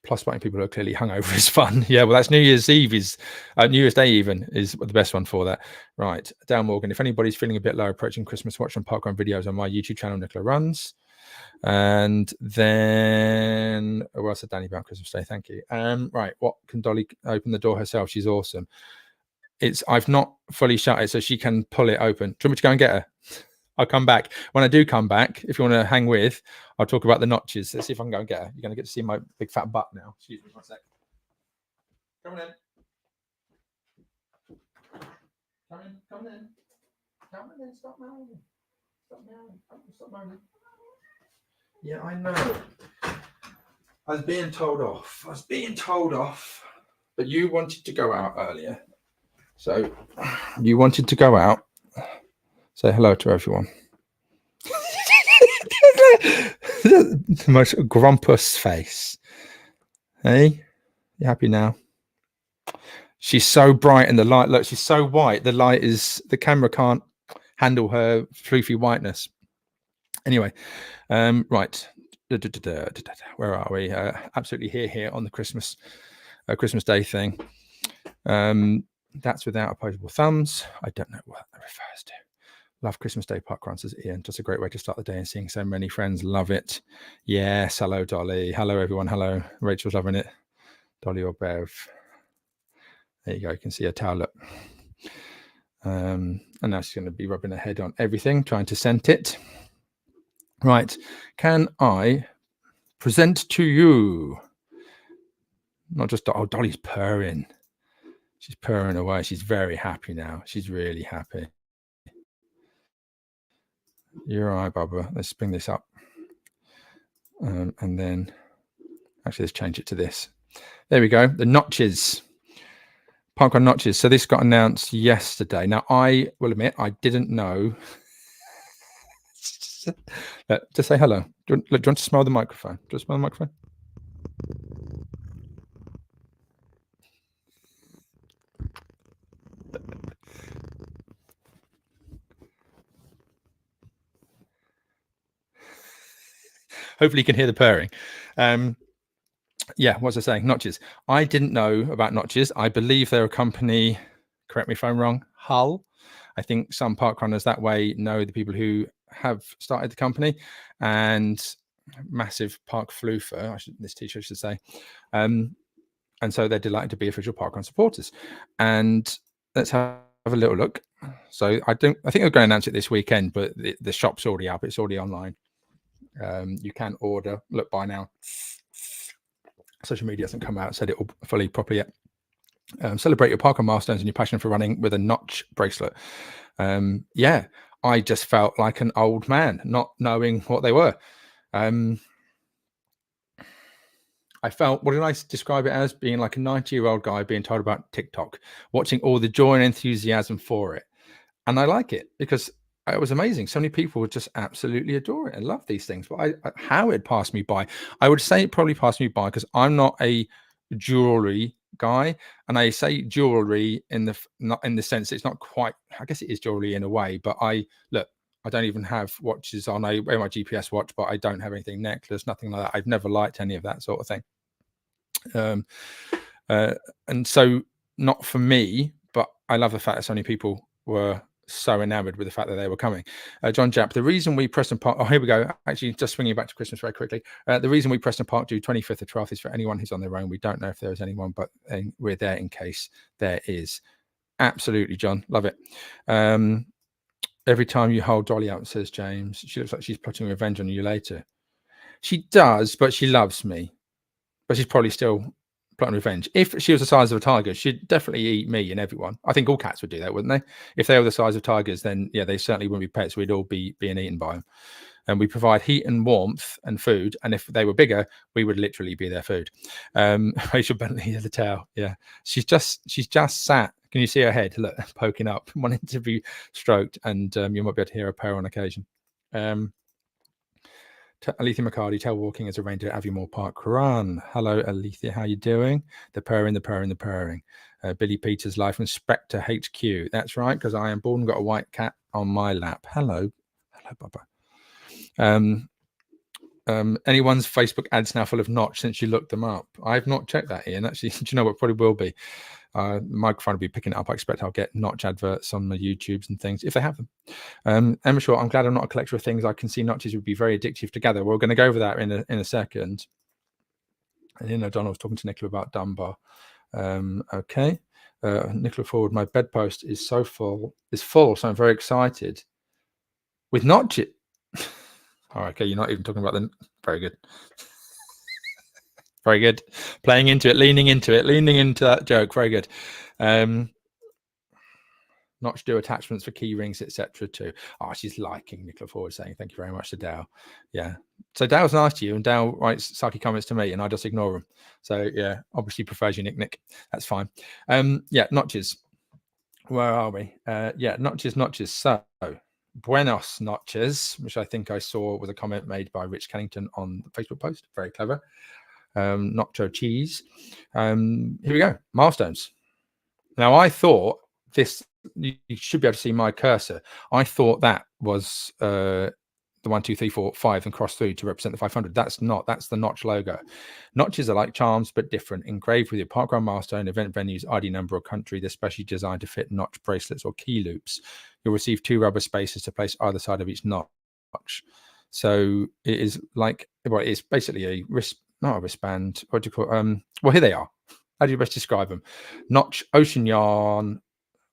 Plus, spotting people who are clearly hungover is fun. Yeah, well, that's New Year's Eve New Year's Day even is the best one for that. Right, Dale Morgan. If anybody's feeling a bit low approaching Christmas, watch some parkrun videos on my YouTube channel, Nicola Runs. And then, what else said Danny about Christmas Day? Thank you. Right, what can Dolly open the door herself? She's awesome. I've not fully shut it, so she can pull it open. Do you want me to go and get her? I'll come back. When I do come back, if you want to hang with, I'll talk about the notches. Let's see if I can go and get her. You're going to get to see my big fat butt now. Excuse me for a sec. Come on in. Come in. Come in. Come in. Stop moaning. Stop moaning. Stop moaning. Yeah, I know. I was being told off. But you wanted to go out earlier. So you wanted to go out. Say hello to everyone. The most grumpus face. Hey, you happy now? She's so bright and the light, look, she's so white. The camera can't handle her floofy whiteness. Anyway, right. Where are we? Absolutely here on the Christmas Day thing. That's without opposable thumbs. I don't know what that refers to. Love Christmas Day parkrun, says Ian. Just a great way to start the day and seeing so many friends. Love it. Yes. Hello, Dolly. Hello, everyone. Hello. Rachel's loving it. Dolly or Bev. There you go. You can see her towel up. And now she's going to be rubbing her head on everything, trying to scent it. Right. Can I present to you? Not just, oh, Dolly's purring. She's purring away. She's very happy now. She's really happy. You're all right, Barbara. Let's bring this up. And then, actually, let's change it to this. There we go. The notches. Parkrun notches. So this got announced yesterday. Now, I will admit, I didn't know. Just say hello. Do you want to smell the microphone? Do you want to smell the microphone? Hopefully you can hear the purring. Yeah, what was I saying? Notches. I didn't know about notches. I believe they're a company, correct me if I'm wrong, Hull. I think some parkrunners that way know the people who have started the company, and massive park floofer, this t-shirt should say. And so they're delighted to be official parkrun supporters. And let's have a little look. So I think they're going to announce it this weekend, but the shop's already up. It's already online. You can order. Look, by now, social media hasn't come out, said it all fully properly yet. Celebrate your parkrun milestones and your passion for running with a notch bracelet. Yeah, I just felt like an old man not knowing what they were. I felt, what did I describe it as? Being like a 90-year-old guy being told about TikTok, watching all the joy and enthusiasm for it. And I like it because it was amazing. So many people would just absolutely adore it and love these things. But how it passed me by, I would say it probably passed me by because I'm not a jewelry guy. And I say jewelry not in the sense it's not quite, I guess it is jewelry in a way, but I don't even have watches on. I wear my GPS watch, but I don't have anything, necklace, nothing like that. I've never liked any of that sort of thing. And so not for me, but I love the fact that so many people were so enamored with the fact that they were coming. John Japp, the reason we Preston Park, oh, here we go. Actually, just swinging back to Christmas very quickly. The reason we Preston Park do 25th or 12th is for anyone who's on their own. We don't know if there is anyone, but we're there in case there is. Absolutely, John. Love it. Every time you hold Dolly up, says James, she looks like she's plotting revenge on you later. She does, but she loves me. But she's probably still plotting revenge. If she was the size of a tiger, she'd definitely eat me and everyone. I think all cats would do that, wouldn't they? If they were the size of tigers, then yeah, they certainly wouldn't be pets. We'd all be being eaten by them. And we provide heat and warmth and food. And if they were bigger, we would literally be their food. Rachel Bentley at the tail. Yeah. She's just sat. Can you see her head? Look, poking up, wanting to be stroked. And you might be able to hear her purr on occasion. Alethea McCarty, tail walking as a reindeer at Aviemore Park Run. Hello, Alethea. How you doing? The purring, the purring, the purring. Billy Peters, live from Spectre HQ. That's right, because I am born and got a white cat on my lap. Hello. Hello, Bubba. Anyone's Facebook ads now full of notch since you looked them up? I've not checked that, Ian. Actually, do you know what? Probably will be. The microphone will be picking it up. I expect I'll get notch adverts on my YouTubes and things if they have them. Emma Shaw, I'm glad I'm not a collector of things. I can see notches would be very addictive together. We're going to go over that in a second. And then Donald was talking to Nicola about Dunbar. Okay. Nicola forward, my bedpost is full, so I'm very excited. With notches. Oh, okay, you're not even talking about them. Very good. Very good. Playing into it, leaning into that joke. Very good. Notch do attachments for key rings, etc. too. Oh, she's liking Nicola Forward saying thank you very much to Dale. Yeah. So Dale's nice to you, and Dale writes sucky comments to me, and I just ignore them. So yeah, obviously prefers you, Nick. That's fine. Yeah, notches. Where are we? Yeah, notches. So buenos notches, which I think I saw was a comment made by Rich Kennington on the Facebook post. Very clever. Nacho cheese. Here we go. Milestones. Now I thought this, you should be able to see my cursor. I thought that was the 1, 2, 3, 4, 5 and cross through to represent the 500. That's not. That's the notch logo. Notches are like charms, but different. Engraved with your parkrun milestone, event venues, ID number, or country. They're specially designed to fit notch bracelets or key loops. You'll receive 2 rubber spaces to place either side of each notch. So it is like, well, it's basically a wrist, not a wristband. What do you call it? Well, here they are. How do you best describe them? Notch ocean yarn.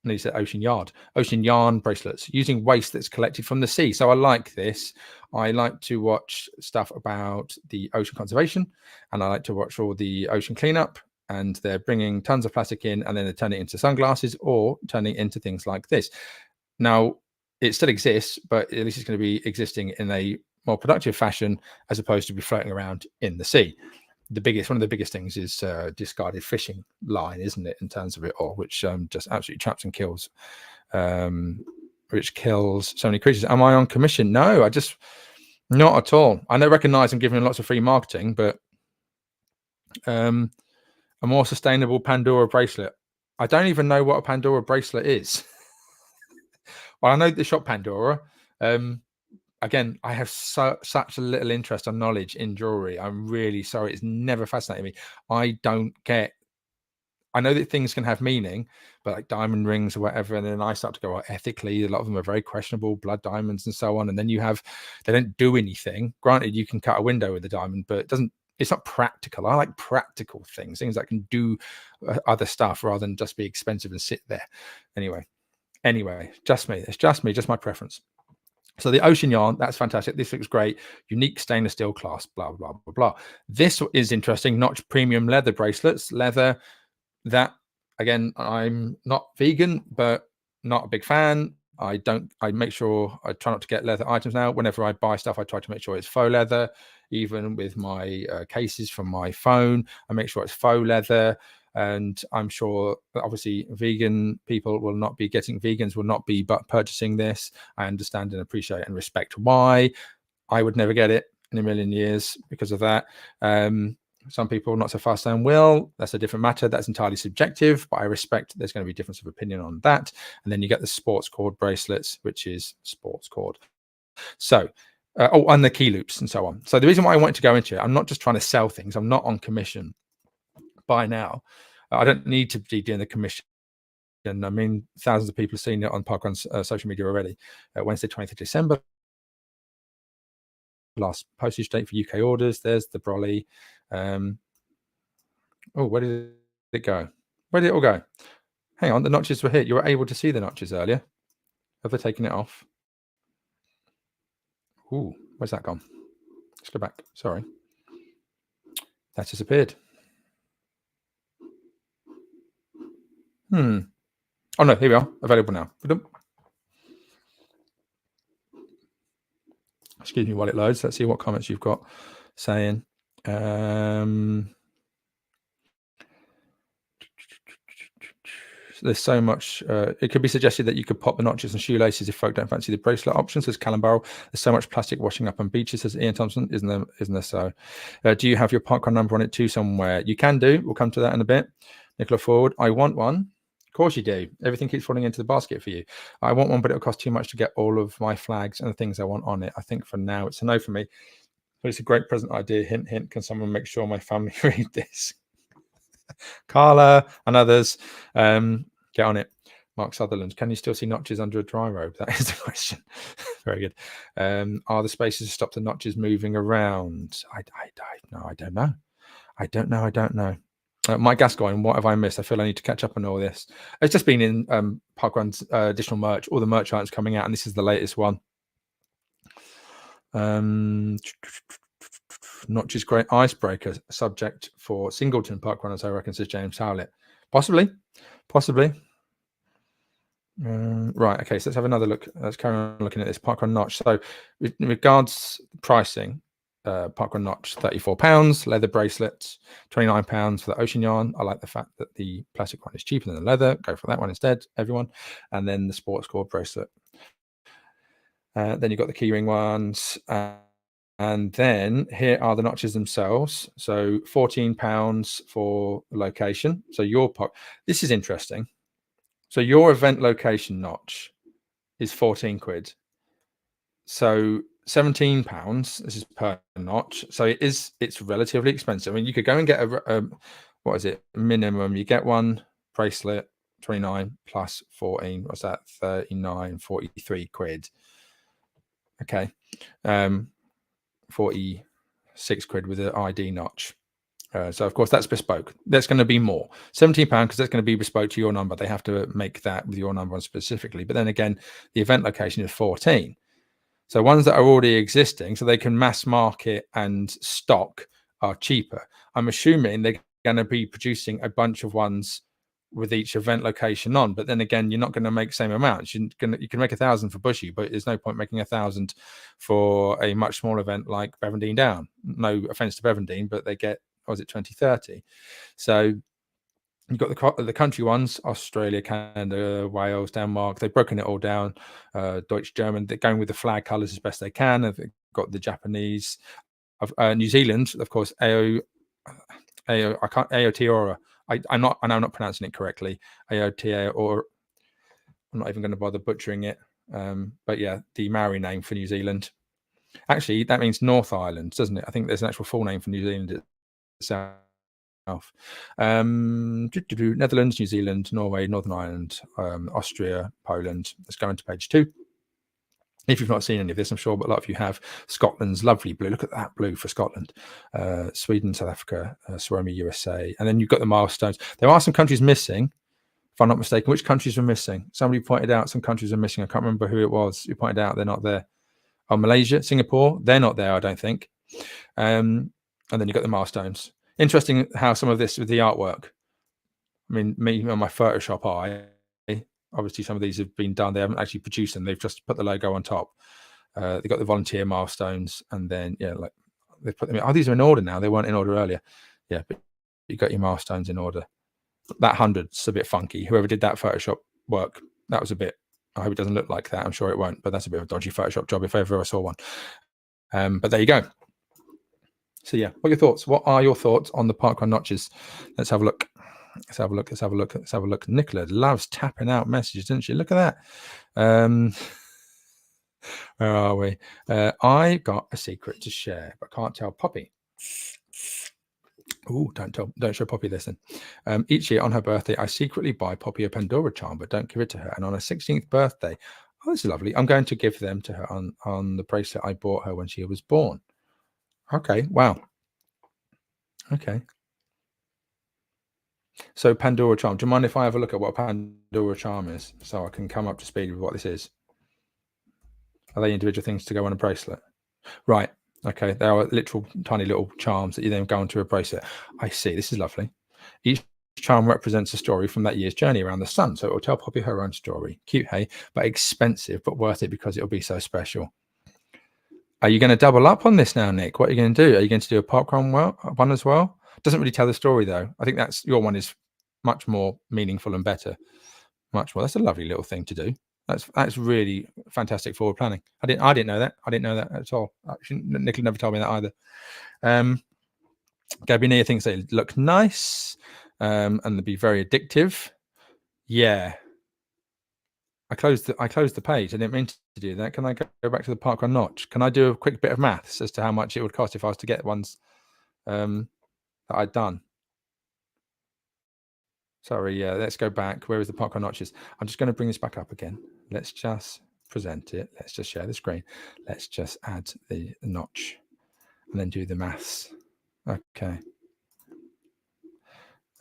And he said ocean yarn bracelets using waste that's collected from the sea. So I like this. I like to watch stuff about the ocean conservation, and I like to watch all the ocean cleanup. And they're bringing tons of plastic in, and then they turn it into sunglasses or turning it into things like this. Now, it still exists, but at least it's going to be existing in a more productive fashion as opposed to be floating around in the sea. One of the biggest things is discarded fishing line, isn't it, in terms of it all, which just absolutely traps and kills, which kills so many creatures. Am I on commission? No, not at all. I know, recognize I'm giving lots of free marketing, but a more sustainable Pandora bracelet. I don't even know what a Pandora bracelet is. Well, I know the shop Pandora. Again, I have such a little interest and knowledge in jewelry. I'm really sorry. It's never fascinated me. I know that things can have meaning, but like diamond rings or whatever, and then I start to go, well, ethically, a lot of them are very questionable, blood diamonds and so on. And then they don't do anything. Granted, you can cut a window with a diamond, but it's not practical. I like practical things that can do other stuff rather than just be expensive and sit there. Anyway, just me. It's just my preference. So the ocean yarn, that's fantastic. This looks great. Unique stainless steel clasp, blah, blah, blah, blah. This is interesting. Notch premium leather bracelets, leather that Again, I'm not vegan, but not a big fan. I make sure I try not to get leather items now. Whenever I buy stuff, I try to make sure it's faux leather. Even with my cases from my phone, I make sure it's faux leather. And I'm sure that obviously vegans will not be but purchasing this. I understand and appreciate and respect why. I would never get it in a million years because of that. Some people not so fast and will. That's a different matter. That's entirely subjective, but I respect there's going to be difference of opinion on that. And then you get the sports cord bracelets, which is sports cord. So, and the key loops and so on. So the reason why I wanted to go into it, I'm not just trying to sell things. I'm not on commission by now. I don't need to be doing the commission. And I mean, thousands of people have seen it on Parkrun's social media already. Wednesday, 20th of December, last postage date for UK orders. There's the brolly. Where did it go? Where did it all go? Hang on, the notches were here. You were able to see the notches earlier. Have they taken it off? Ooh, where's that gone? Let's go back. Sorry. That disappeared. Oh no, here we are. Available now. Excuse me while it loads. Let's see what comments you've got saying. There's so much. It could be suggested that you could pop the notches and shoelaces if folk don't fancy the bracelet option, says Callum Barrel. There's so much plastic washing up on beaches, says Ian Thompson. Isn't there so? Do you have your parkrun number on it too somewhere? You can do. We'll come to that in a bit. Nicola Ford, I want one. Of course you do. Everything keeps falling into the basket for you. I want one, but it'll cost too much to get all of my flags and the things I want on it. I think for now it's a no for me. But it's a great present idea. Hint, hint. Can someone make sure my family read this? Carla and others, get on it. Mark Sutherland, can you still see notches under a dry robe? That is the question. Very good. Are the spaces to stop the notches moving around? I don't know. I don't know. Mike Gascoigne, what have I missed? I feel I need to catch up on all this. It's just been in Parkrun's additional merch, all the merch items coming out, and this is the latest one. Notches great icebreaker subject for Singleton Parkrunners, I reckon, says James Howlett. Possibly. Right, okay, so let's have another look. Let's carry on looking at this Parkrun notch. So in regards pricing, Parkrun notch £34, leather bracelets £29 for the ocean yarn. I like the fact that the plastic one is cheaper than the leather. Go for that one instead, everyone. And then the sports cord bracelet. Then you've got the keyring ones. And then here are the notches themselves. So £14 for location. So this is interesting. So your event location notch is 14 quid. So £17, this is per notch. So it's relatively expensive. I mean, you could go and get a what is it? Minimum. You get one bracelet, 29 plus 14. What's that? 39, 43 quid. Okay. 46 quid with an ID notch. So of course that's bespoke. That's going to be more. £17 because that's going to be bespoke to your number. They have to make that with your number specifically. But then again, the event location is 14. So ones that are already existing, so they can mass market and stock, are cheaper. I'm assuming they're going to be producing a bunch of ones with each event location on, but then again, you're not going to make the same amount. You can make 1,000 for Bushy, but there's no point making 1,000 for a much smaller event like Bevendine Down. No offense to Bevendine, but they get, was it 2030? So you've got the country ones: Australia, Canada, Wales, Denmark. They've broken it all down. Deutsch, German. They're going with the flag colours as best they can. They've got the Japanese, New Zealand, of course. Aotearoa. I'm not pronouncing it correctly. Aotearoa, or I'm not even going to bother butchering it. But yeah, the Maori name for New Zealand. Actually, that means North Island, doesn't it? I think there's an actual full name for New Zealand itself. Netherlands, New Zealand, Norway, Northern Ireland, Austria, Poland. Let's go into page 2. If you've not seen any of this, I'm sure, but a lot of you have. Scotland's lovely blue. Look at that blue for Scotland. Sweden, South Africa, Suomi, USA. And then you've got the milestones. There are some countries missing, if I'm not mistaken. Which countries were missing? Somebody pointed out some countries are missing. I can't remember who it was who pointed out they're not there. Oh, Malaysia, Singapore, they're not there, I don't think. And then you've got the milestones. Interesting how some of this with the artwork. I mean, me on my Photoshop eye, obviously some of these have been done. They haven't actually produced them. They've just put the logo on top. They've got the volunteer milestones, and then like they've put them in. Oh, these are in order now. They weren't in order earlier. Yeah, but you got your milestones in order. That 100's a bit funky. Whoever did that Photoshop work, that was a bit. I hope it doesn't look like that. I'm sure it won't, but that's a bit of a dodgy Photoshop job if ever I saw one. But there you go. So yeah, what are your thoughts? What are your thoughts on the parkrun notches? Let's have a look. Let's have a look. Let's have a look. Let's have a look. Nicola loves tapping out messages, doesn't she? Look at that. Where are we? I got a secret to share, but can't tell Poppy. Oh, don't show Poppy this then. Each year on her birthday, I secretly buy Poppy a Pandora charm, but don't give it to her. And on her 16th birthday, oh, this is lovely. I'm going to give them to her on the bracelet I bought her when she was born. Okay, wow. Okay. So Pandora charm. Do you mind if I have a look at what a Pandora charm is, so I can come up to speed with what this is? Are they individual things to go on a bracelet? Right. Okay. They are literal tiny little charms that you then go onto a bracelet. I see. This is lovely. Each charm represents a story from that year's journey around the sun. So it will tell Poppy her own story. Cute, hey, but expensive, but worth it because it'll be so special. Are you going to double up on this now, Nick? What are you going to do? Are you going to do a parkrun one as well? Doesn't really tell the story though. I think that's your one is much more meaningful and better. Much more. That's a lovely little thing to do. That's really fantastic forward planning. I didn't know that. I didn't know that at all. Actually, Nicola never told me that either. Gabby Nia thinks they look nice, and they'd be very addictive. Yeah. I closed the page. I didn't mean to do that. Can I go back to the parkrun notch? Can I do a quick bit of maths as to how much it would cost if I was to get ones that I'd done? Sorry, yeah, let's go back. Where is the parkrun notches? I'm just going to bring this back up again. Let's just present it. Let's just share the screen. Let's just add the notch and then do the maths. Okay.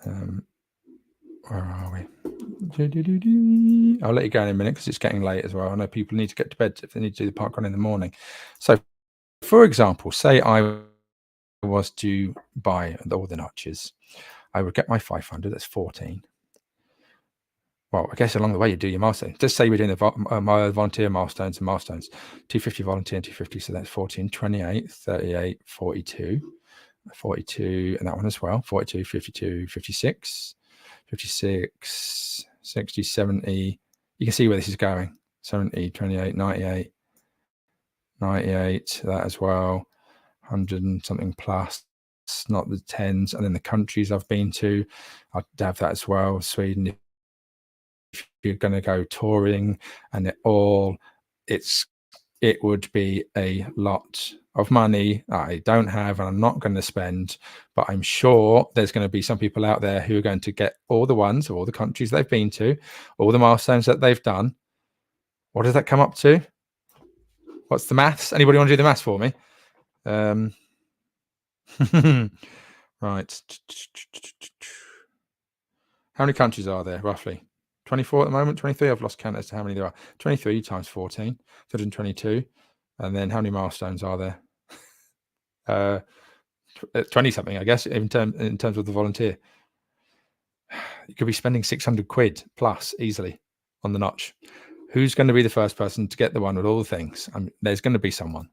Where are we? I'll let you go in a minute because it's getting late as well. I know people need to get to bed if they need to do the parkrun in the morning. So, for example, say I was to buy all the notches. I would get my 500, that's 14. Well, I guess along the way you do your milestones. Just say we're doing the volunteer milestones and milestones. 250 volunteer and 250, so that's 14, 28, 38, 42, 42, and that one as well. 42, 52, 56, 56, 60, 70. You can see where this is going. 70, 28, 98, 98, that as well. 100 and something plus. Not the tens, and then the countries I've been to, I'd have that as well. Sweden, if you're going to go touring, and it would be a lot of money I don't have and I'm not going to spend, but I'm sure there's going to be some people out there who are going to get all the ones of all the countries they've been to, all the milestones that they've done. What does that come up to? What's the maths? Anybody want to do the maths for me? Right. How many countries are there roughly? 24 at the moment, 23. I've lost count as to how many there are. 23 times 14, 222. And then how many milestones are there? 20 something, I guess, in terms of the volunteer. You could be spending 600 quid plus easily on the notch. Who's going to be the first person to get the one with all the things? There's going to be someone.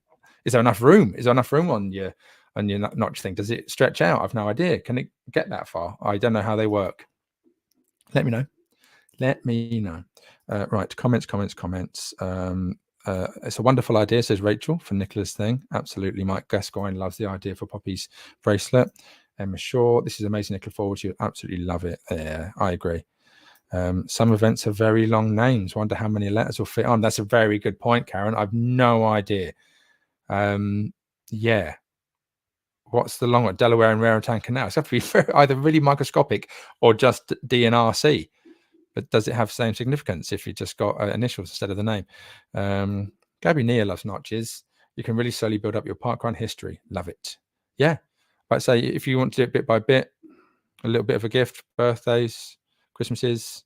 Is there enough room? Is there enough room on your notch thing? Does it stretch out? I've no idea. Can it get that far? I don't know how they work. Let me know. Let me know. Right, comments. It's a wonderful idea, says Rachel, for Nicola's thing. Absolutely. Mike Gascoigne loves the idea for Poppy's bracelet. Emma Shaw, this is amazing, Nicola. Forward, you absolutely love it. Yeah, I agree. Some events have very long names. Wonder how many letters will fit on. That's a very good point, Karen. I've no idea. Yeah. What's the long one? Delaware and Raritan Canal. It's have to be either really microscopic or just DNRC. But does it have the same significance if you just got initials instead of the name? Gabby Nia loves notches. You can really slowly build up your parkrun history. Love it. Yeah. I'd say if you want to do it bit by bit, a little bit of a gift, birthdays, Christmases,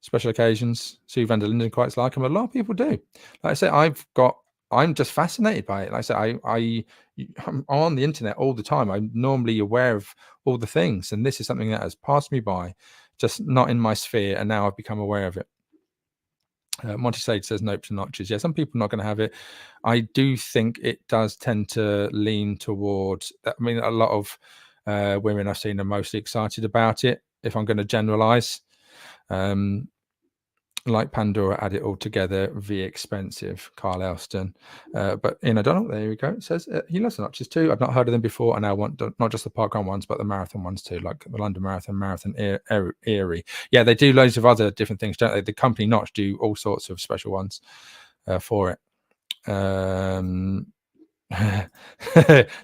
special occasions. Sue van der Linden quite like them. A lot of people do. Like I say, I'm just fascinated by it. Like I say, I'm on the internet all the time. I'm normally aware of all the things, and this is something that has passed me by just not in my sphere, and now I've become aware of it. Monty Sage says nope to notches. Yeah, some people are not going to have it. I do think it does tend to lean towards that. I mean, a lot of women I've seen are mostly excited about it, if I'm going to generalize. Like Pandora, add it all together, expensive, Carl Elston. But in O'Donnell, there we go. It says he loves the notches too. I've not heard of them before, and I want not just the parkrun ones, but the marathon ones too, like the London Marathon Erie. Yeah, they do loads of other different things, don't they? The company Notch do all sorts of special ones for it.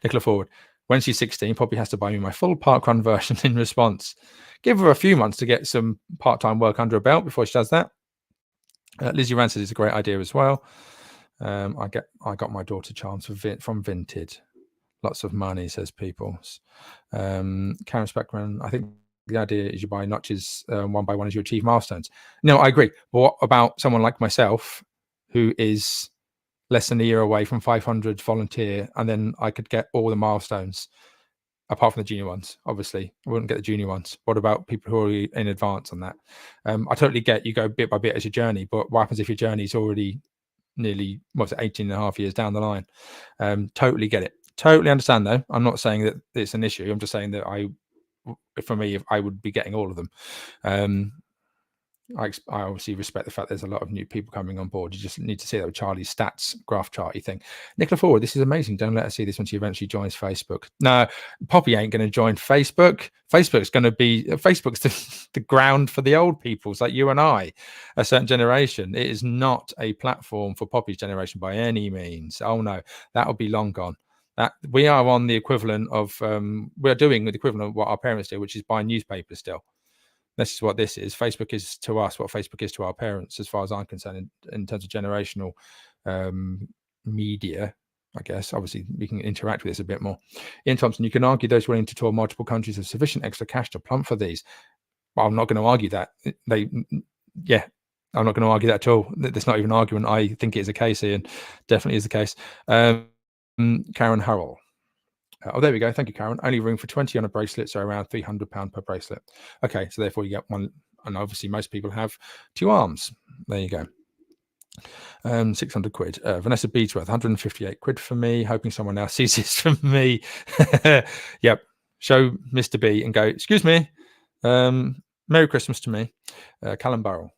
Nicola Forward. When she's 16, Poppy has to buy me my full parkrun version in response. Give her a few months to get some part-time work under her belt before she does that. Lizzie Rand says it's a great idea as well. I got my daughter charms from Vinted. Lots of money, says Peoples. Karen Speckman, I think the idea is you buy notches one by one as you achieve milestones. No, I agree. But what about someone like myself who is less than a year away from 500 volunteer, and then I could get all the milestones apart from the junior ones? Obviously I wouldn't get the junior ones. What about people who are in advance on that? I totally get you go bit by bit as your journey, but what happens if your journey is already nearly 18 and a half years down the line? Totally get it, totally understand though. I'm not saying that it's an issue, I'm just saying that for me, if I would be getting all of them. I obviously respect the fact there's a lot of new people coming on board. You just need to see that with Charlie's stats graph charty thing. Nicola Forward, this is amazing. Don't let her see this when she eventually joins Facebook. No, Poppy ain't going to join Facebook. Facebook's the ground for the old peoples like you and I, a certain generation. It is not a platform for Poppy's generation by any means. Oh no, that'll be long gone. That we are on the equivalent of we're doing the equivalent of what our parents do, which is buy newspapers still. This is what this is. Facebook is to us what Facebook is to our parents, as far as I'm concerned, in terms of generational media, I guess. Obviously, we can interact with this a bit more. Ian Thompson, you can argue those willing to tour multiple countries have sufficient extra cash to plump for these. Well, I'm not going to argue that. I'm not going to argue that at all. There's not even an argument. I think it is a case, Ian. Definitely is the case. Karen Harrell. Oh, there we go. Thank you, Karen. Only room for 20 on a bracelet, so around £300 per bracelet. Okay, so therefore you get one, and obviously most people have 2 arms. There you go. 600 quid. Vanessa Beadsworth, 158 quid for me. Hoping someone else sees this from me. Yep. Show Mr. B and go, excuse me. Merry Christmas to me. Callum Burrell.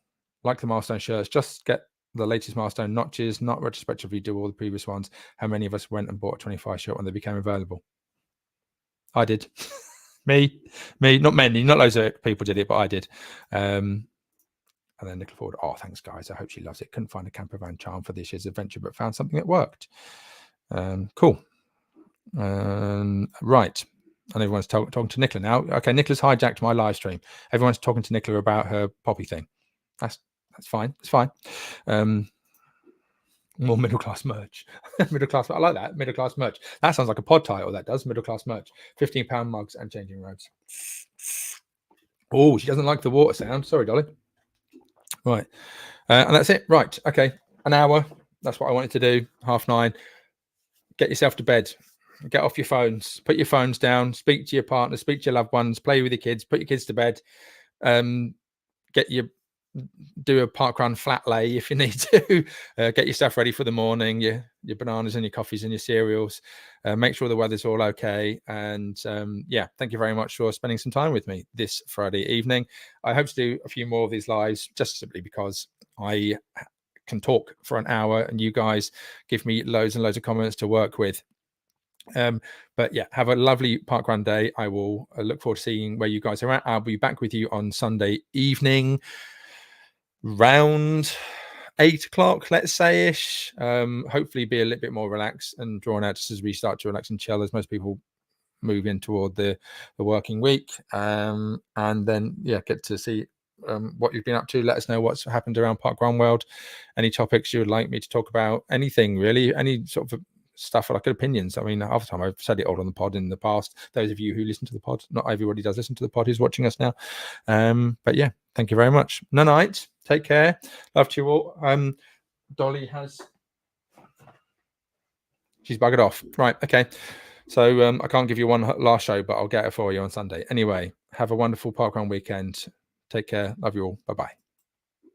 Like the milestone shirts, just get the latest milestone notches, not retrospectively do all the previous ones. How many of us went and bought a 25 shirt when they became available? I did. me, not many, not loads of people did it, but I did. And then Nicola Ford, oh, thanks, guys. I hope she loves it. Couldn't find a camper van charm for this year's adventure, but found something that worked. Cool. Right. And everyone's talking to Nicola now. Okay, Nicola's hijacked my live stream. Everyone's talking to Nicola about her poppy thing. That's fine. It's fine. More middle class merch. Middle class. I like that. Middle class merch. That sounds like a pod title. That does. Middle class merch. £15 mugs and changing robes. Oh, she doesn't like the water sound. Sorry, Dolly. Right. And that's it. Right. Okay. An hour. That's what I wanted to do. 9:30. Get yourself to bed. Get off your phones. Put your phones down. Speak to your partner. Speak to your loved ones. Play with your kids. Put your kids to bed. Do a parkrun flat lay if you need to. Get your stuff ready for the morning. Your bananas and your coffees and your cereals. Make sure the weather's all okay. And thank you very much for spending some time with me this Friday evening. I hope to do a few more of these lives, just simply because I can talk for an hour and you guys give me loads and loads of comments to work with. But yeah, have a lovely parkrun day. I will look forward to seeing where you guys are at. I'll be back with you on Sunday evening, round 8 o'clock, let's say ish. Hopefully be a little bit more relaxed and drawn out just as we start to relax and chill, as most people move in toward the working week. And then get to see what you've been up to. Let us know what's happened around Parkrun World, any topics you would like me to talk about, anything really, any sort of stuff like opinions. I mean, half the time I've said it all on the pod in the past. Those of you who listen to the pod, not everybody does listen to the pod who's watching us now. But yeah, thank you very much. No night. Take care. Love to you all. Dolly she's buggered off. Right. Okay. So I can't give you one last show, but I'll get it for you on Sunday. Anyway, have a wonderful parkrun weekend. Take care. Love you all. Bye-bye.